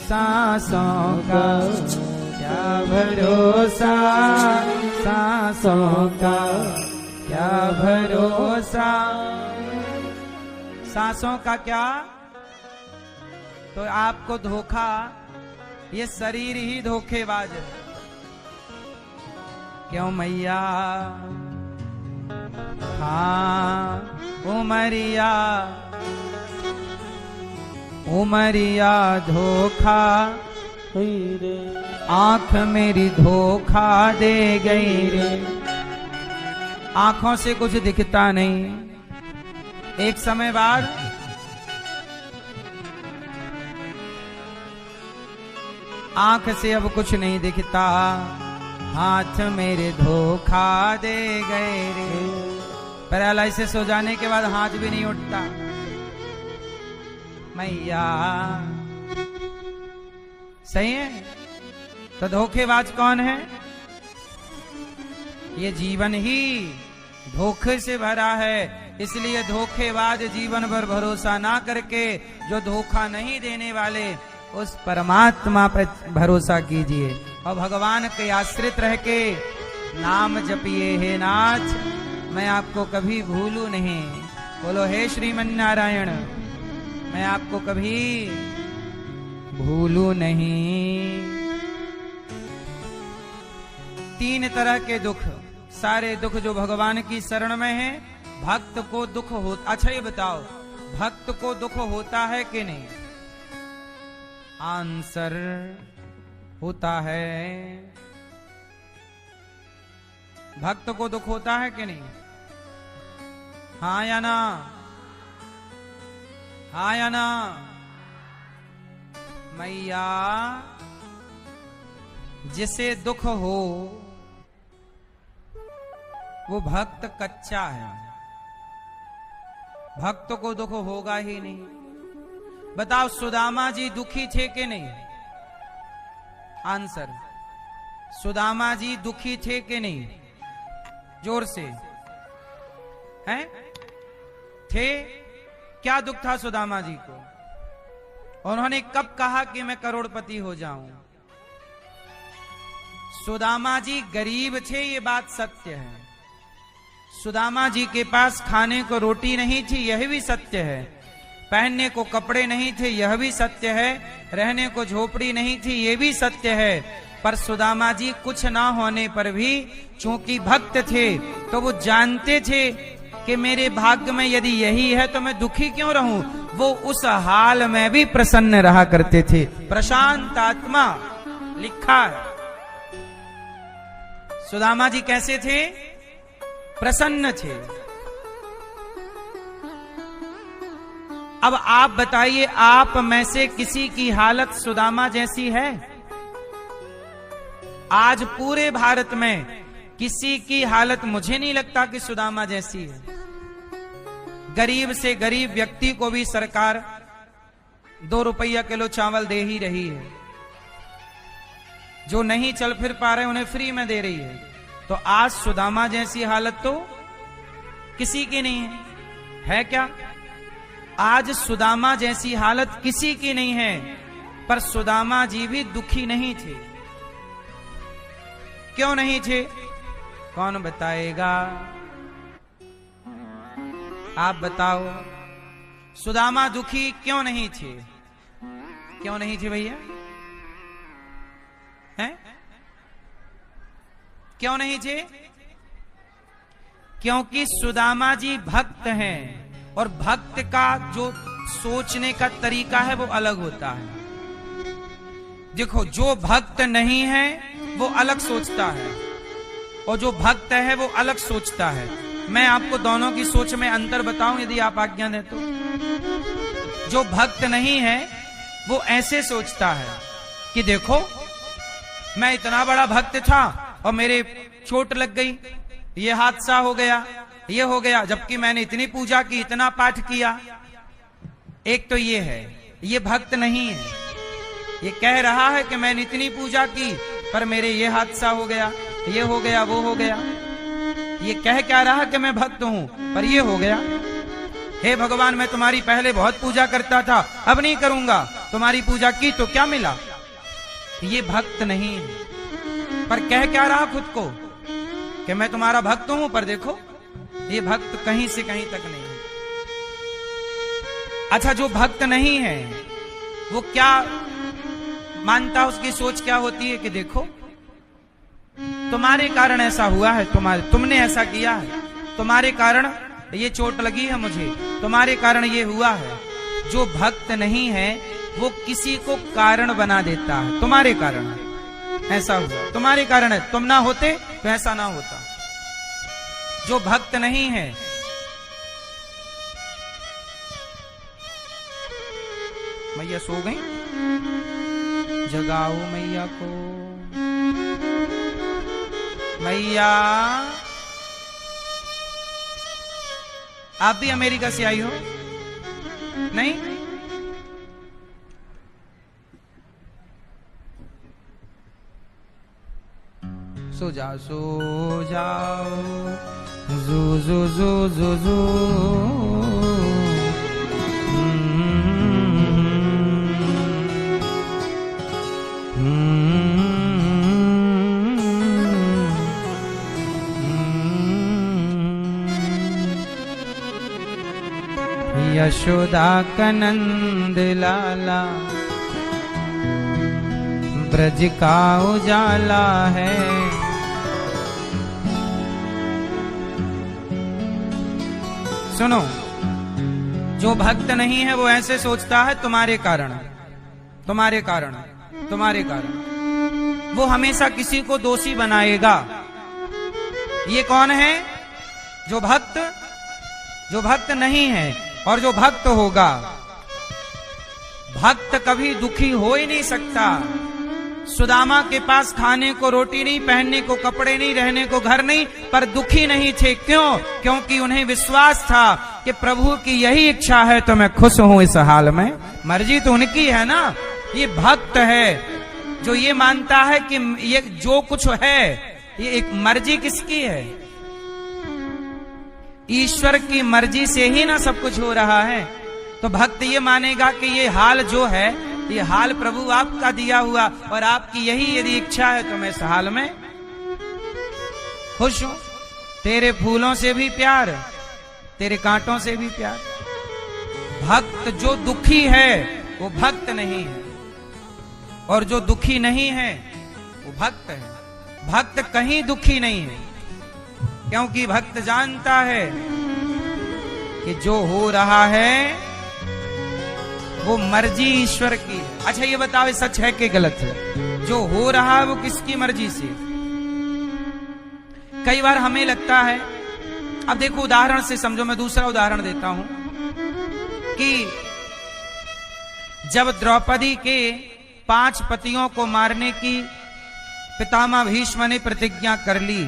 सांसों का क्या भरोसा, सांसों का क्या भरोसा। सांसों का क्या? तो आपको धोखा, ये शरीर ही धोखेबाज है। क्यों मैया? हाँ, उमरिया उमरिया धोखा, आंख मेरी धोखा दे गई रे। आंखों से कुछ दिखता नहीं, एक समय बाद आंख से अब कुछ नहीं दिखता, हाथ मेरे धोखा दे गए रे। पैरालिसिस हो जाने के बाद हाथ भी नहीं उठता। मैया सही है, तो धोखेबाज कौन है? ये जीवन ही धोखे से भरा है, इसलिए धोखेबाज जीवन पर भरोसा ना करके जो धोखा नहीं देने वाले उस परमात्मा पर भरोसा कीजिए और भगवान के आश्रित रह के नाम जपिए। हे नाथ, मैं आपको कभी भूलू नहीं। बोलो हे श्रीमन नारायण, मैं आपको कभी भूलू नहीं। तीन तरह के दुख, सारे दुख जो भगवान की शरण में है, भक्त को दुख होता। अच्छा ये बताओ, भक्त को दुख होता है कि नहीं? आंसर होता है। भक्त को दुख होता है कि नहीं? हाँ या ना? हाँ या ना? मैया जिसे दुख हो वो भक्त कच्चा है, भक्त को दुख होगा ही नहीं। बताओ सुदामा जी दुखी थे कि नहीं? आंसर, सुदामा जी दुखी थे कि नहीं? जोर से हैं? थे। क्या दुख था सुदामा जी को? उन्होंने कब कहा कि मैं करोड़पति हो जाऊं? सुदामा जी गरीब थे, ये बात सत्य है। सुदामा जी के पास खाने को रोटी नहीं थी, यह भी सत्य है। पहनने को कपड़े नहीं थे, यह भी सत्य है। रहने को झोपड़ी नहीं थी, यह भी सत्य है। पर सुदामा जी कुछ ना होने पर भी चूंकि भक्त थे तो वो जानते थे कि मेरे भाग्य में यदि यही है तो मैं दुखी क्यों रहूं। वो उस हाल में भी प्रसन्न रहा करते थे। प्रशांत आत्मा लिखा है। सुदामा जी कैसे थे? प्रसन्न थे। अब आप बताइए, आप में से किसी की हालत सुदामा जैसी है? आज पूरे भारत में किसी की हालत मुझे नहीं लगता कि सुदामा जैसी है। गरीब से गरीब व्यक्ति को भी सरकार 2 रुपया किलो चावल दे ही रही है। जो नहीं चल फिर पा रहे उन्हें फ्री में दे रही है। तो आज सुदामा जैसी हालत तो किसी की नहीं है, है क्या? आज सुदामा जैसी हालत किसी की नहीं है। पर सुदामा जी भी दुखी नहीं थे। क्यों नहीं थे? कौन बताएगा? आप बताओ, सुदामा दुखी क्यों नहीं थे? क्यों नहीं थे भैया? हैं? क्यों नहीं थे? क्योंकि सुदामा जी भक्त हैं और भक्त का जो सोचने का तरीका है वो अलग होता है। देखो, जो भक्त नहीं है वो अलग सोचता है और जो भक्त है वो अलग सोचता है। मैं आपको दोनों की सोच में अंतर बताऊं यदि आप आज्ञा दें तो। जो भक्त नहीं है वो ऐसे सोचता है कि देखो, मैं इतना बड़ा भक्त था और मेरे चोट लग गई, ये हादसा हो गया, ये हो गया, जबकि मैंने इतनी पूजा की, इतना पाठ किया। एक तो ये है, ये भक्त नहीं है। ये कह रहा है कि मैंने इतनी पूजा की पर मेरे ये हादसा हो गया, ये हो गया, वो हो गया। ये कह क्या रहा कि मैं भक्त हूं पर ये हो गया। हे भगवान, मैं तुम्हारी पहले बहुत पूजा करता था, अब नहीं करूंगा। तुम्हारी पूजा की तो क्या मिला? ये भक्त नहीं है। पर कह क्या रहा खुद को कि मैं तुम्हारा भक्त हूं, पर देखो ये भक्त कहीं से कहीं तक नहीं है। अच्छा, जो भक्त नहीं है वो क्या मानता, उसकी सोच क्या होती है कि देखो, तुम्हारे कारण ऐसा हुआ है, तुमने ऐसा किया है, तुम्हारे कारण ये चोट लगी है मुझे, तुम्हारे कारण ये हुआ है। जो भक्त नहीं है वो किसी को कारण बना देता है। तुम्हारे कारण ऐसा हुआ, तुम्हारे कारण है, तुम ना होते तो ऐसा ना होता। जो भक्त नहीं है मैया सो गई, जगाओ मैया को। मैया, आप भी अमेरिका से आई हो? नहीं? सो जाओ, सो जाओ, जू जू जू जू जू। यशोदा कनंद लाला ब्रज का उजाला है। सुनो, जो भक्त नहीं है वो ऐसे सोचता है तुम्हारे कारण, तुम्हारे कारण, तुम्हारे कारण। वो हमेशा किसी को दोषी बनाएगा। ये कौन है? जो भक्त नहीं है। और जो भक्त होगा, भक्त कभी दुखी हो ही नहीं सकता। सुदामा के पास खाने को रोटी नहीं, पहनने को कपड़े नहीं, रहने को घर नहीं, पर दुखी नहीं थे। क्यों? क्योंकि उन्हें विश्वास था कि प्रभु की यही इच्छा है तो मैं खुश हूं इस हाल में। मर्जी तो उनकी है ना। ये भक्त है जो ये मानता है कि ये जो कुछ है ये एक मर्जी किसकी है? ईश्वर की मर्जी से ही ना सब कुछ हो रहा है। तो भक्त ये मानेगा कि ये हाल जो है, ये हाल प्रभु आपका दिया हुआ और आपकी यही यदि इच्छा है तो मैं इस हाल में खुश हूं। तेरे फूलों से भी प्यार, तेरे कांटों से भी प्यार। भक्त जो दुखी है वो भक्त नहीं है, और जो दुखी नहीं है वो भक्त है। भक्त कहीं दुखी नहीं है, क्योंकि भक्त जानता है कि जो हो रहा है वो मर्जी ईश्वर की है। अच्छा ये बताओ, ये सच है कि गलत है? जो हो रहा है वो किसकी मर्जी से? कई बार हमें लगता है, अब देखो उदाहरण से समझो, मैं दूसरा उदाहरण देता हूं कि जब द्रौपदी के 5 पतियों को मारने की पितामह भीष्म ने प्रतिज्ञा कर ली,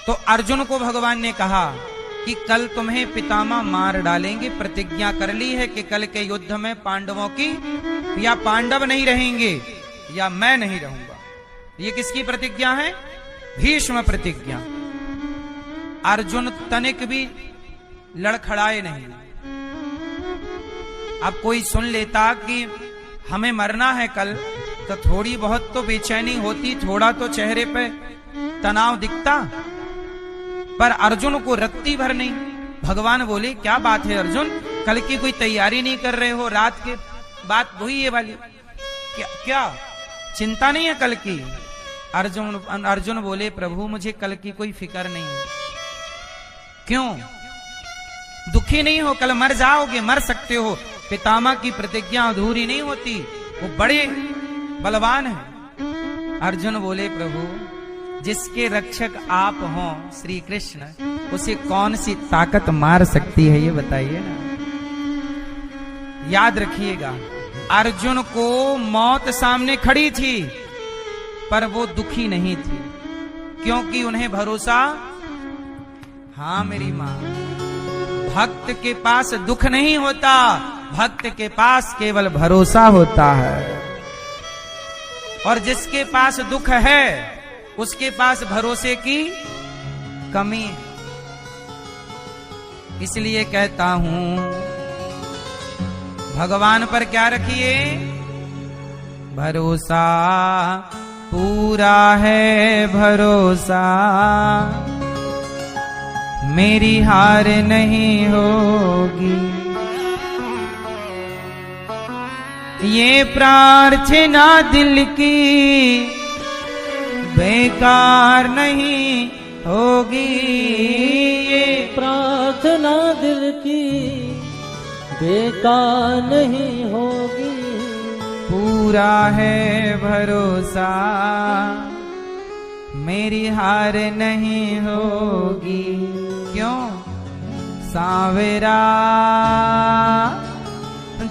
तो अर्जुन को भगवान ने कहा कि कल तुम्हें पितामह मार डालेंगे। प्रतिज्ञा कर ली है कि कल के युद्ध में पांडवों की, या पांडव नहीं रहेंगे या मैं नहीं रहूंगा। ये किसकी प्रतिज्ञा है? भीष्म प्रतिज्ञा। अर्जुन तनिक भी लड़खड़ाए नहीं। अब कोई सुन लेता कि हमें मरना है कल, तो थोड़ी बहुत तो बेचैनी होती, थोड़ा तो चेहरे पे तनाव दिखता, पर अर्जुन को रत्ती भर नहीं। भगवान बोले क्या बात है अर्जुन, कल की कोई तैयारी नहीं कर रहे हो? रात के बात वही ये वाली क्या? चिंता नहीं है कल की। अर्जुन बोले प्रभु मुझे कल की कोई फिक्र नहीं है। क्यों दुखी नहीं हो? कल मर जाओगे, मर सकते हो। पितामह की प्रतिज्ञा अधूरी नहीं होती, वो बड़े बलवान है। अर्जुन बोले प्रभु जिसके रक्षक आप हो श्री कृष्ण, उसे कौन सी ताकत मार सकती है ये बताइए ना। याद रखिएगा अर्जुन को मौत सामने खड़ी थी पर वो दुखी नहीं थी, क्योंकि उन्हें भरोसा, हाँ मेरी मां, भक्त के पास दुख नहीं होता, भक्त के पास केवल भरोसा होता है। और जिसके पास दुख है उसके पास भरोसे की कमी है। इसलिए कहता हूं भगवान पर क्या रखिए? भरोसा पूरा है भरोसा, मेरी हार नहीं होगी। ये प्रार्थना दिल की बेकार नहीं होगी, ये प्रार्थना दिल की बेकार नहीं होगी। पूरा है भरोसा, मेरी हार नहीं होगी। क्यों? सांवरा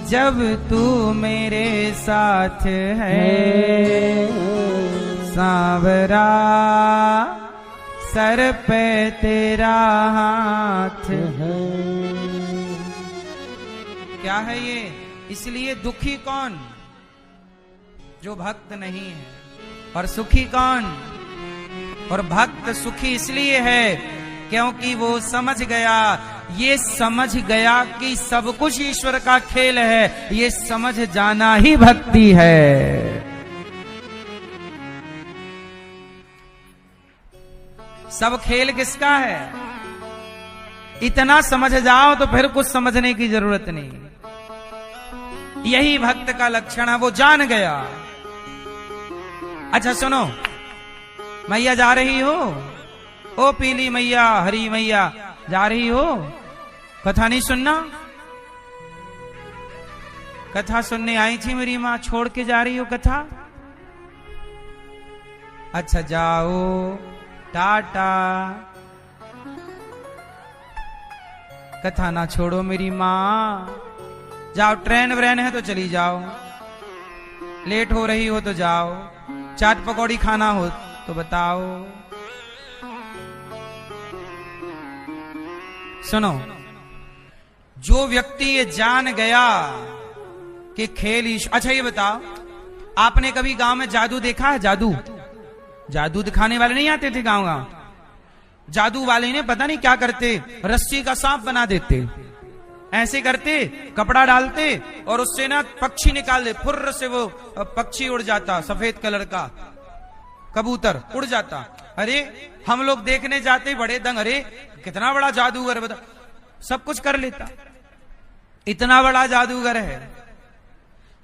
जब तू मेरे साथ है, सांवरा सर पे तेरा हाथ है। क्या है ये? इसलिए दुखी कौन? जो भक्त नहीं है। और सुखी कौन? और भक्त सुखी इसलिए है क्योंकि वो समझ गया, ये समझ गया कि सब कुछ ईश्वर का खेल है। ये समझ जाना ही भक्ति है। सब खेल किसका है? इतना समझ जाओ तो फिर कुछ समझने की जरूरत नहीं। यही भक्त का लक्षण है, वो जान गया। अच्छा सुनो, मैया जा रही हो? ओ पीली मैया, हरी मैया, जा रही हो? कथा नहीं सुनना? कथा सुनने आई थी मेरी मां, छोड़ के जा रही हो कथा? अच्छा जाओ, टाटा। कथा ना छोड़ो मेरी मां, जाओ। ट्रेन व्रेन है तो चली जाओ, लेट हो रही हो तो जाओ, चाट पकौड़ी खाना हो तो बताओ। सुनो, जो व्यक्ति ये जान गया कि खेल अच्छा ये बताओ, आपने कभी गांव में जादू देखा है? जादू जादू दिखाने वाले नहीं आते थे गांव गांव? जादू वाले ने पता नहीं क्या करते, रस्सी का सांप बना देते, ऐसे करते, कपड़ा डालते और उससे ना पक्षी निकाल दे, फुर्र से वो पक्षी उड़ जाता, सफेद कलर का कबूतर उड़ जाता। अरे हम लोग देखने जाते, बड़े दंग, अरे कितना बड़ा जादूगर, बता, सब कुछ कर लेता, इतना बड़ा जादूगर है।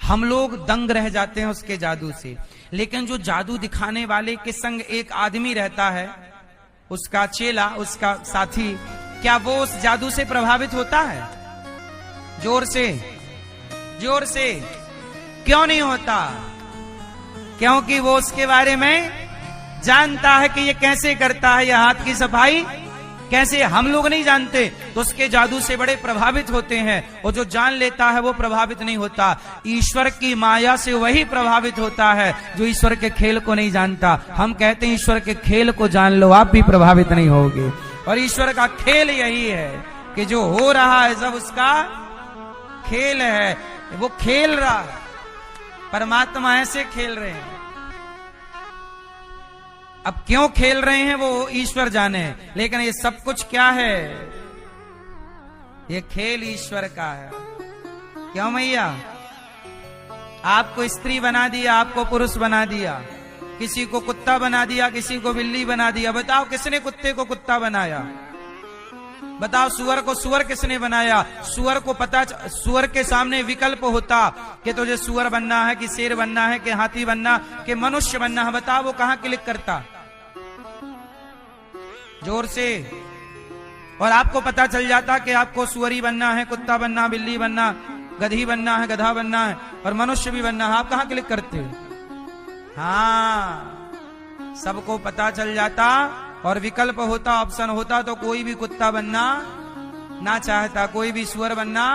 हम लोग दंग रह जाते हैं उसके जादू से। लेकिन जो जादू दिखाने वाले के संग एक आदमी रहता है, उसका चेला, उसका साथी, क्या वो उस जादू से प्रभावित होता है? जोर से, जोर से क्यों नहीं होता? क्योंकि वो उसके बारे में जानता है कि ये कैसे करता है, ये हाथ की सफाई कैसे। हम लोग नहीं जानते तो उसके जादू से बड़े प्रभावित होते हैं, और जो जान लेता है वो प्रभावित नहीं होता। ईश्वर की माया से वही प्रभावित होता है जो ईश्वर के खेल को नहीं जानता। हम कहते हैं ईश्वर के खेल को जान लो, आप भी प्रभावित नहीं होगे। और ईश्वर का खेल यही है कि जो हो रहा है सब उसका खेल है, वो खेल रहा है। परमात्मा ऐसे खेल रहे हैं। अब क्यों खेल रहे हैं वो ईश्वर जाने, लेकिन ये सब कुछ क्या है? ये खेल ईश्वर का है। क्यों मैया? आपको स्त्री बना दिया, आपको पुरुष बना दिया, किसी को कुत्ता बना दिया, किसी को बिल्ली बना दिया। बताओ किसने कुत्ते को कुत्ता बनाया? बताओ सुअर को सुअर किसने बनाया? सुअर को पता, सुअर के सामने विकल्प होता कि तुझे सुअर बनना है कि शेर बनना है कि हाथी बनना कि मनुष्य बनना है, बताओ वो कहां क्लिक करता? जोर से। और आपको पता चल जाता कि आपको सुअरी बनना है, कुत्ता बनना, बिल्ली बनना, गधी बनना है, गधा बनना है और मनुष्य भी बनना है, आप कहां क्लिक करते? हाँ, सबको पता चल जाता और विकल्प होता, ऑप्शन होता तो कोई भी कुत्ता बनना ना चाहता, कोई भी सुअर बनना।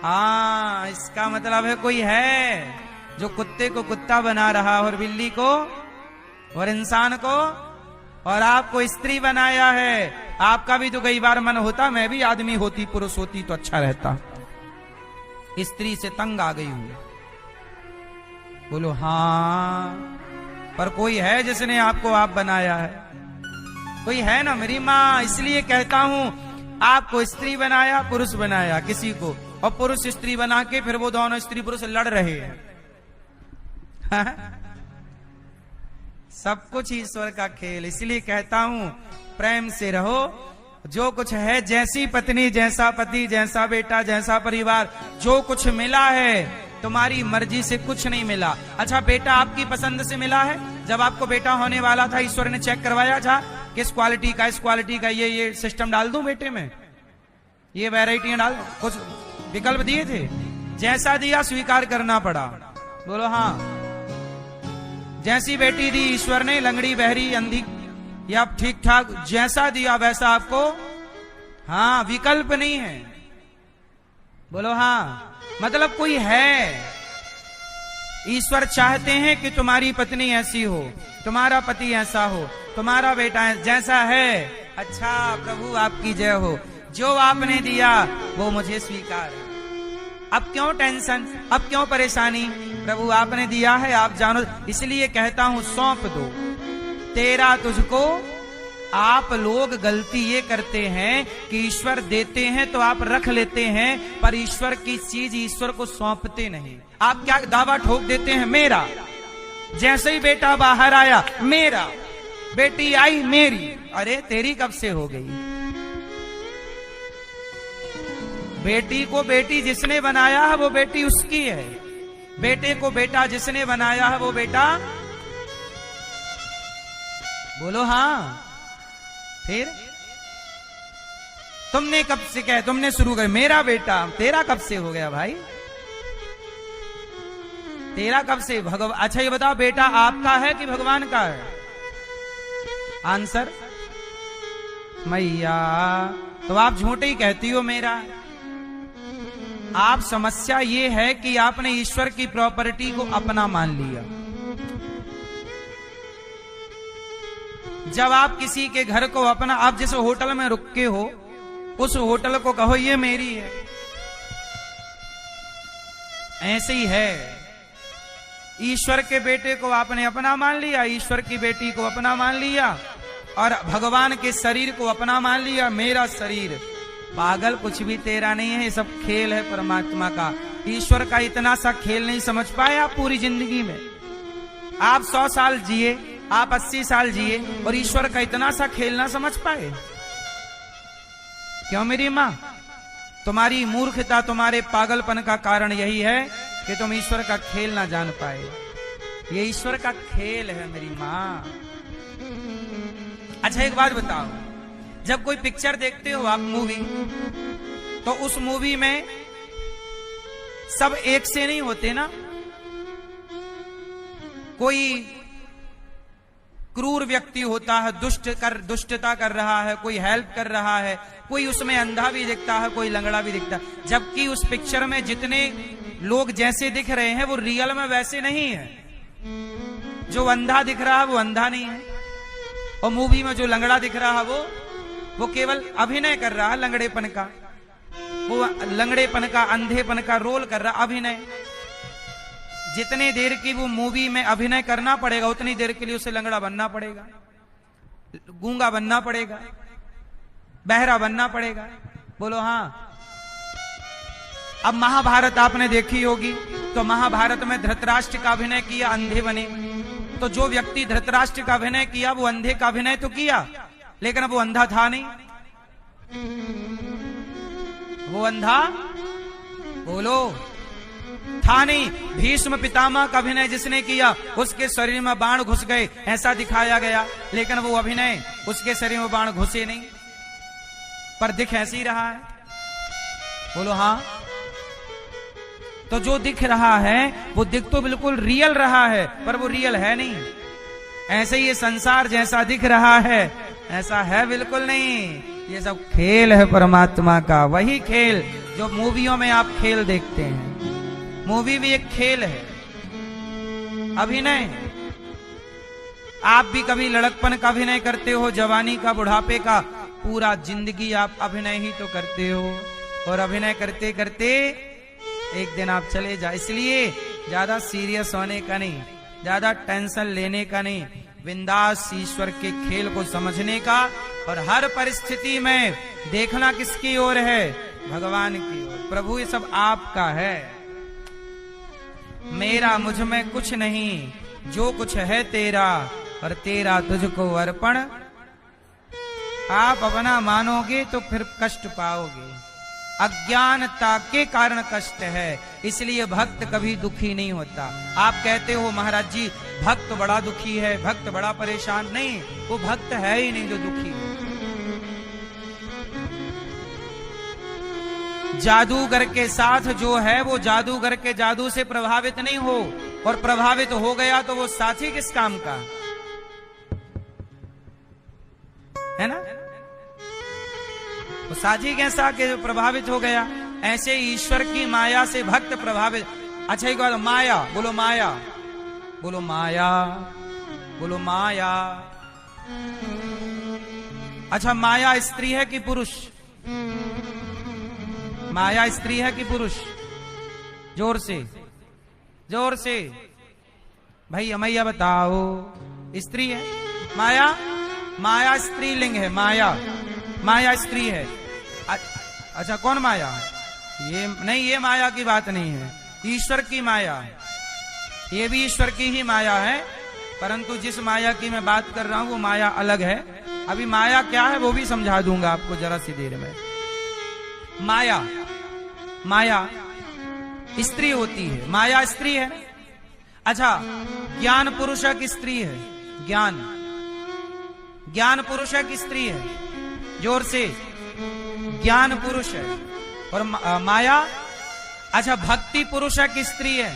हाँ, इसका मतलब है कोई है जो कुत्ते को कुत्ता बना रहा और बिल्ली को और इंसान को और आपको स्त्री बनाया है। आपका भी तो कई बार मन होता मैं भी आदमी होती, पुरुष होती तो अच्छा रहता, स्त्री से तंग आ गई हूं। बोलो हाँ, पर कोई है जिसने आपको आप बनाया है? कोई है ना मेरी माँ। इसलिए कहता हूं आपको स्त्री बनाया, पुरुष बनाया किसी को, और पुरुष स्त्री बना के फिर वो दोनों स्त्री पुरुष लड़ रहे हैं। सब कुछ ईश्वर का खेल। इसलिए कहता हूं प्रेम से रहो। जो कुछ है, जैसी पत्नी, जैसा पति, जैसा बेटा, जैसा परिवार, जो कुछ मिला है तुम्हारी मर्जी से कुछ नहीं मिला। अच्छा, बेटा आपकी पसंद से मिला है? जब आपको बेटा होने वाला था ईश्वर ने चेक करवाया था किस क्वालिटी का, इस क्वालिटी का, ये सिस्टम डाल दूं बेटे में, ये वैरायटियां डाल, कुछ विकल्प दिए थे? जैसा दिया स्वीकार करना पड़ा। बोलो हाँ। जैसी बेटी दी ईश्वर ने, लंगड़ी, बहरी, अंधी या ठीक ठाक, जैसा दिया वैसा आपको। हाँ, विकल्प नहीं है। बोलो हाँ। मतलब कोई है। ईश्वर चाहते हैं कि तुम्हारी पत्नी ऐसी हो, तुम्हारा पति ऐसा हो, तुम्हारा बेटा जैसा है। अच्छा प्रभु आपकी जय हो, जो आपने दिया वो मुझे स्वीकार है। अब क्यों टेंशन, अब क्यों परेशानी? प्रभु आपने दिया है, आप जानो। इसलिए कहता हूं सौंप दो, तेरा तुझको। आप लोग गलती ये करते हैं कि ईश्वर देते हैं तो आप रख लेते हैं, पर ईश्वर की चीज ईश्वर को सौंपते नहीं। आप क्या दावा ठोक देते हैं? मेरा। जैसे ही बेटा बाहर आया, मेरा। बेटी आई, मेरी। अरे तेरी कब से हो गई? बेटी को बेटी जिसने बनाया है वो बेटी उसकी है, बेटे को बेटा जिसने बनाया है वो बेटा। बोलो हाँ। फिर तुमने कब से कह, तुमने शुरू कर मेरा बेटा, तेरा कब से हो गया भाई? तेरा कब से? भगवान। अच्छा ये बताओ, बेटा आपका है कि भगवान का है? आंसर मैया। तो आप झूठे ही कहती हो मेरा। आप समस्या ये है कि आपने ईश्वर की प्रॉपर्टी को अपना मान लिया। जब आप किसी के घर को अपना, आप जिस होटल में रुक के हो उस होटल को कहो ये मेरी है, ऐसे ही है। ईश्वर के बेटे को आपने अपना मान लिया, ईश्वर की बेटी को अपना मान लिया, और भगवान के शरीर को अपना मान लिया, मेरा शरीर। पागल, कुछ भी तेरा नहीं है, ये सब खेल है परमात्मा का। ईश्वर का इतना सा खेल नहीं समझ पाए आप पूरी जिंदगी में। आप 100 साल जिए, आप 80 साल जिए, और ईश्वर का इतना सा खेल ना समझ पाए। क्यों मेरी माँ? तुम्हारी मूर्खता, तुम्हारे पागलपन का कारण यही है कि तुम ईश्वर का खेल ना जान पाए। ये ईश्वर का खेल है मेरी माँ। अच्छा एक बात बताओ, जब कोई पिक्चर देखते हो आप, मूवी, तो उस मूवी में सब एक से नहीं होते ना। कोई क्रूर व्यक्ति होता है, दुष्टता कर रहा है, कोई हेल्प कर रहा है, कोई उसमें अंधा भी दिखता है, कोई लंगड़ा भी दिखता है। जबकि उस पिक्चर में जितने लोग जैसे दिख रहे हैं वो रियल में वैसे नहीं है। जो अंधा दिख रहा है वो अंधा नहीं है, और मूवी में जो लंगड़ा दिख रहा है वो केवल अभिनय कर रहा है लंगड़ेपन का। वो लंगड़ेपन का, अंधेपन का रोल कर रहा, अभिनय। जितने देर की वो मूवी में अभिनय करना पड़ेगा उतनी देर के लिए उसे लंगड़ा बनना पड़ेगा, गूंगा बनना पड़ेगा, बहरा बनना पड़ेगा। बोलो हाँ। अब महाभारत आपने देखी होगी, तो महाभारत में धृतराष्ट्र का अभिनय किया, अंधे बने। तो जो व्यक्ति धृतराष्ट्र का अभिनय किया वो अंधे का अभिनय तो किया, लेकिन अब वो अंधा था नहीं। वो अंधा बोलो था नहीं। भीष्म पितामह का अभिनय जिसने किया उसके शरीर में बाण घुस गए, ऐसा दिखाया गया, लेकिन वो अभिनय उसके शरीर में बाण घुसे नहीं, पर दिख ऐसे ही रहा है। बोलो हाँ। तो जो दिख रहा है वो दिख तो बिल्कुल रियल रहा है, पर वो रियल है नहीं। ऐसे ही ये संसार जैसा दिख रहा है ऐसा है बिल्कुल नहीं। ये सब खेल है परमात्मा का, वही खेल जो मूवियों में आप खेल देखते हैं। मूवी भी एक खेल है, अभिनय। आप भी कभी लड़कपन का अभिनय करते हो, जवानी का, बुढ़ापे का, पूरा जिंदगी आप अभिनय ही तो करते हो। और अभिनय करते करते एक दिन आप चले जाए। इसलिए ज्यादा सीरियस होने का नहीं, ज्यादा टेंशन लेने का नहीं, बिंदास ईश्वर के खेल को समझने का, और हर परिस्थिति में देखना किसकी ओर है, भगवान की ओर। प्रभु ये सब आपका है, मेरा मुझ में कुछ नहीं, जो कुछ है तेरा और तेरा तुझको अर्पण। आप अपना मानोगे तो फिर कष्ट पाओगे। अज्ञानता के कारण कष्ट है, इसलिए भक्त कभी दुखी नहीं होता। आप कहते हो महाराज जी भक्त बड़ा दुखी है, भक्त बड़ा परेशान, नहीं, वो भक्त है ही नहीं जो दुखी है। जादूगर के साथ जो है वो जादूगर के जादू से प्रभावित नहीं हो, और प्रभावित हो गया तो वो साथी किस काम का है ना। वो साथी कैसा कि जो प्रभावित हो गया। ऐसे ईश्वर की माया से भक्त प्रभावित। अच्छा एक बात, माया बोलो, माया बोलो, माया बोलो, माया। अच्छा माया स्त्री है कि पुरुष? माया स्त्री है कि पुरुष? जोर से, जोर से भाई अमैया बताओ। स्त्री है माया, माया स्त्रीलिंग है, माया, माया स्त्री है। अच्छा कौन माया? ये नहीं, ये माया की बात नहीं है, ईश्वर की माया। ये भी ईश्वर की ही माया है, परंतु जिस माया की मैं बात कर रहा हूं वो माया अलग है। अभी माया क्या है वो भी समझा दूंगा आपको जरा सी देर में। माया, माया स्त्री होती है, माया स्त्री है। अच्छा ज्ञान पुरुष की स्त्री है, ज्ञान, ज्ञान पुरुष की स्त्री है, जोर से, ज्ञान पुरुष है। और माया, अच्छा भक्ति पुरुष की स्त्री है,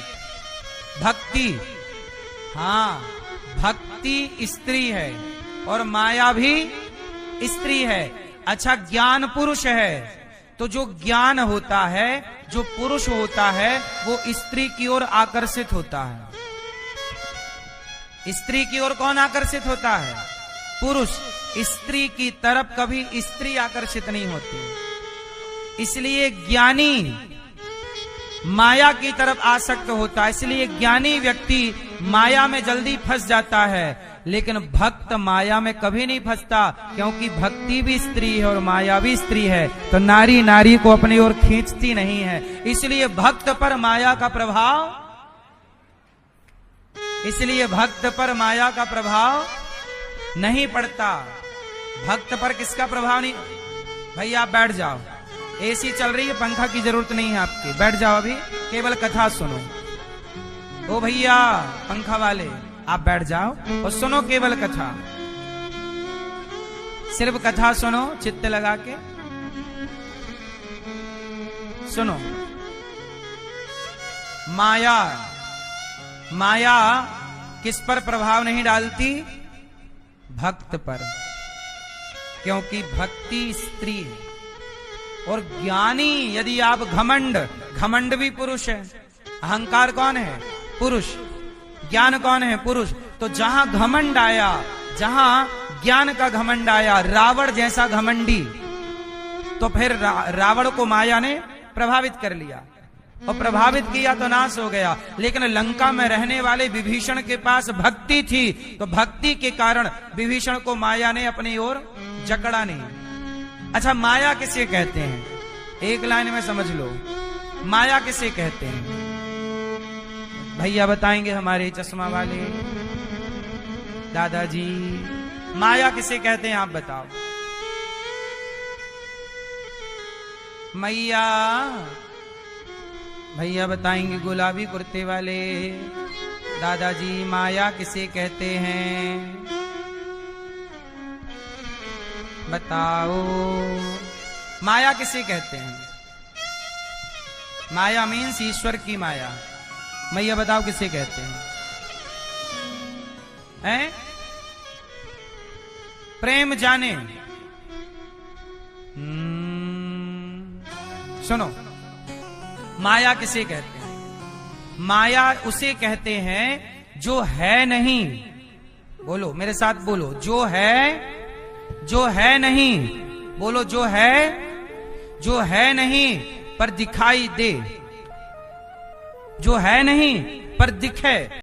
भक्ति, हाँ भक्ति स्त्री है, और माया भी स्त्री है। अच्छा ज्ञान पुरुष है, तो जो ज्ञान होता है, जो पुरुष होता है, वो स्त्री की ओर आकर्षित होता है। स्त्री की ओर कौन आकर्षित होता है? पुरुष। स्त्री की तरफ कभी स्त्री आकर्षित नहीं होती। इसलिए ज्ञानी माया की तरफ आसक्त होता है, इसलिए ज्ञानी व्यक्ति माया में जल्दी फंस जाता है। लेकिन भक्त माया में कभी नहीं फंसता, क्योंकि भक्ति भी स्त्री है और माया भी स्त्री है, तो नारी नारी को अपनी ओर खींचती नहीं है। इसलिए भक्त पर माया का प्रभाव, इसलिए भक्त पर माया का प्रभाव नहीं पड़ता। भक्त पर किसका प्रभाव नहीं? भाई आप बैठ जाओ, एसी चल रही है, पंखा की जरूरत नहीं है आपकी, बैठ जाओ, अभी केवल कथा सुनो। ओ भैया पंखा वाले आप बैठ जाओ और सुनो केवल कथा, सिर्फ कथा सुनो, चित्त लगा के सुनो। माया, माया किस पर प्रभाव नहीं डालती? भक्त पर, क्योंकि भक्ति स्त्री है। और ज्ञानी, यदि आप घमंड, घमंड भी पुरुष है, अहंकार कौन है? पुरुष। ज्ञान कौन है? पुरुष। तो जहां घमंड आया, जहां ज्ञान का घमंड आया, रावण जैसा घमंडी, तो फिर रावण को माया ने प्रभावित कर लिया, और प्रभावित किया तो नाश हो गया। लेकिन लंका में रहने वाले विभीषण के पास भक्ति थी, तो भक्ति के कारण विभीषण को माया ने अपनी ओर जकड़ा नहीं। अच्छा माया किसे कहते हैं? एक लाइन में समझ लो, माया किसे कहते हैं? भैया बताएंगे हमारे चश्मा वाले दादाजी, माया किसे कहते हैं आप बताओ। मैया भैया बताएंगे गुलाबी कुर्ते वाले, दादाजी माया किसे कहते हैं बताओ। माया किसे कहते हैं? माया मीन्स ईश्वर की माया। मैया बताओ किसे कहते हैं? प्रेम जाने। सुनो, माया किसे कहते हैं? माया उसे कहते हैं जो है नहीं। बोलो मेरे साथ, बोलो जो है नहीं। बोलो जो है नहीं पर दिखाई दे, जो है नहीं पर दिखे।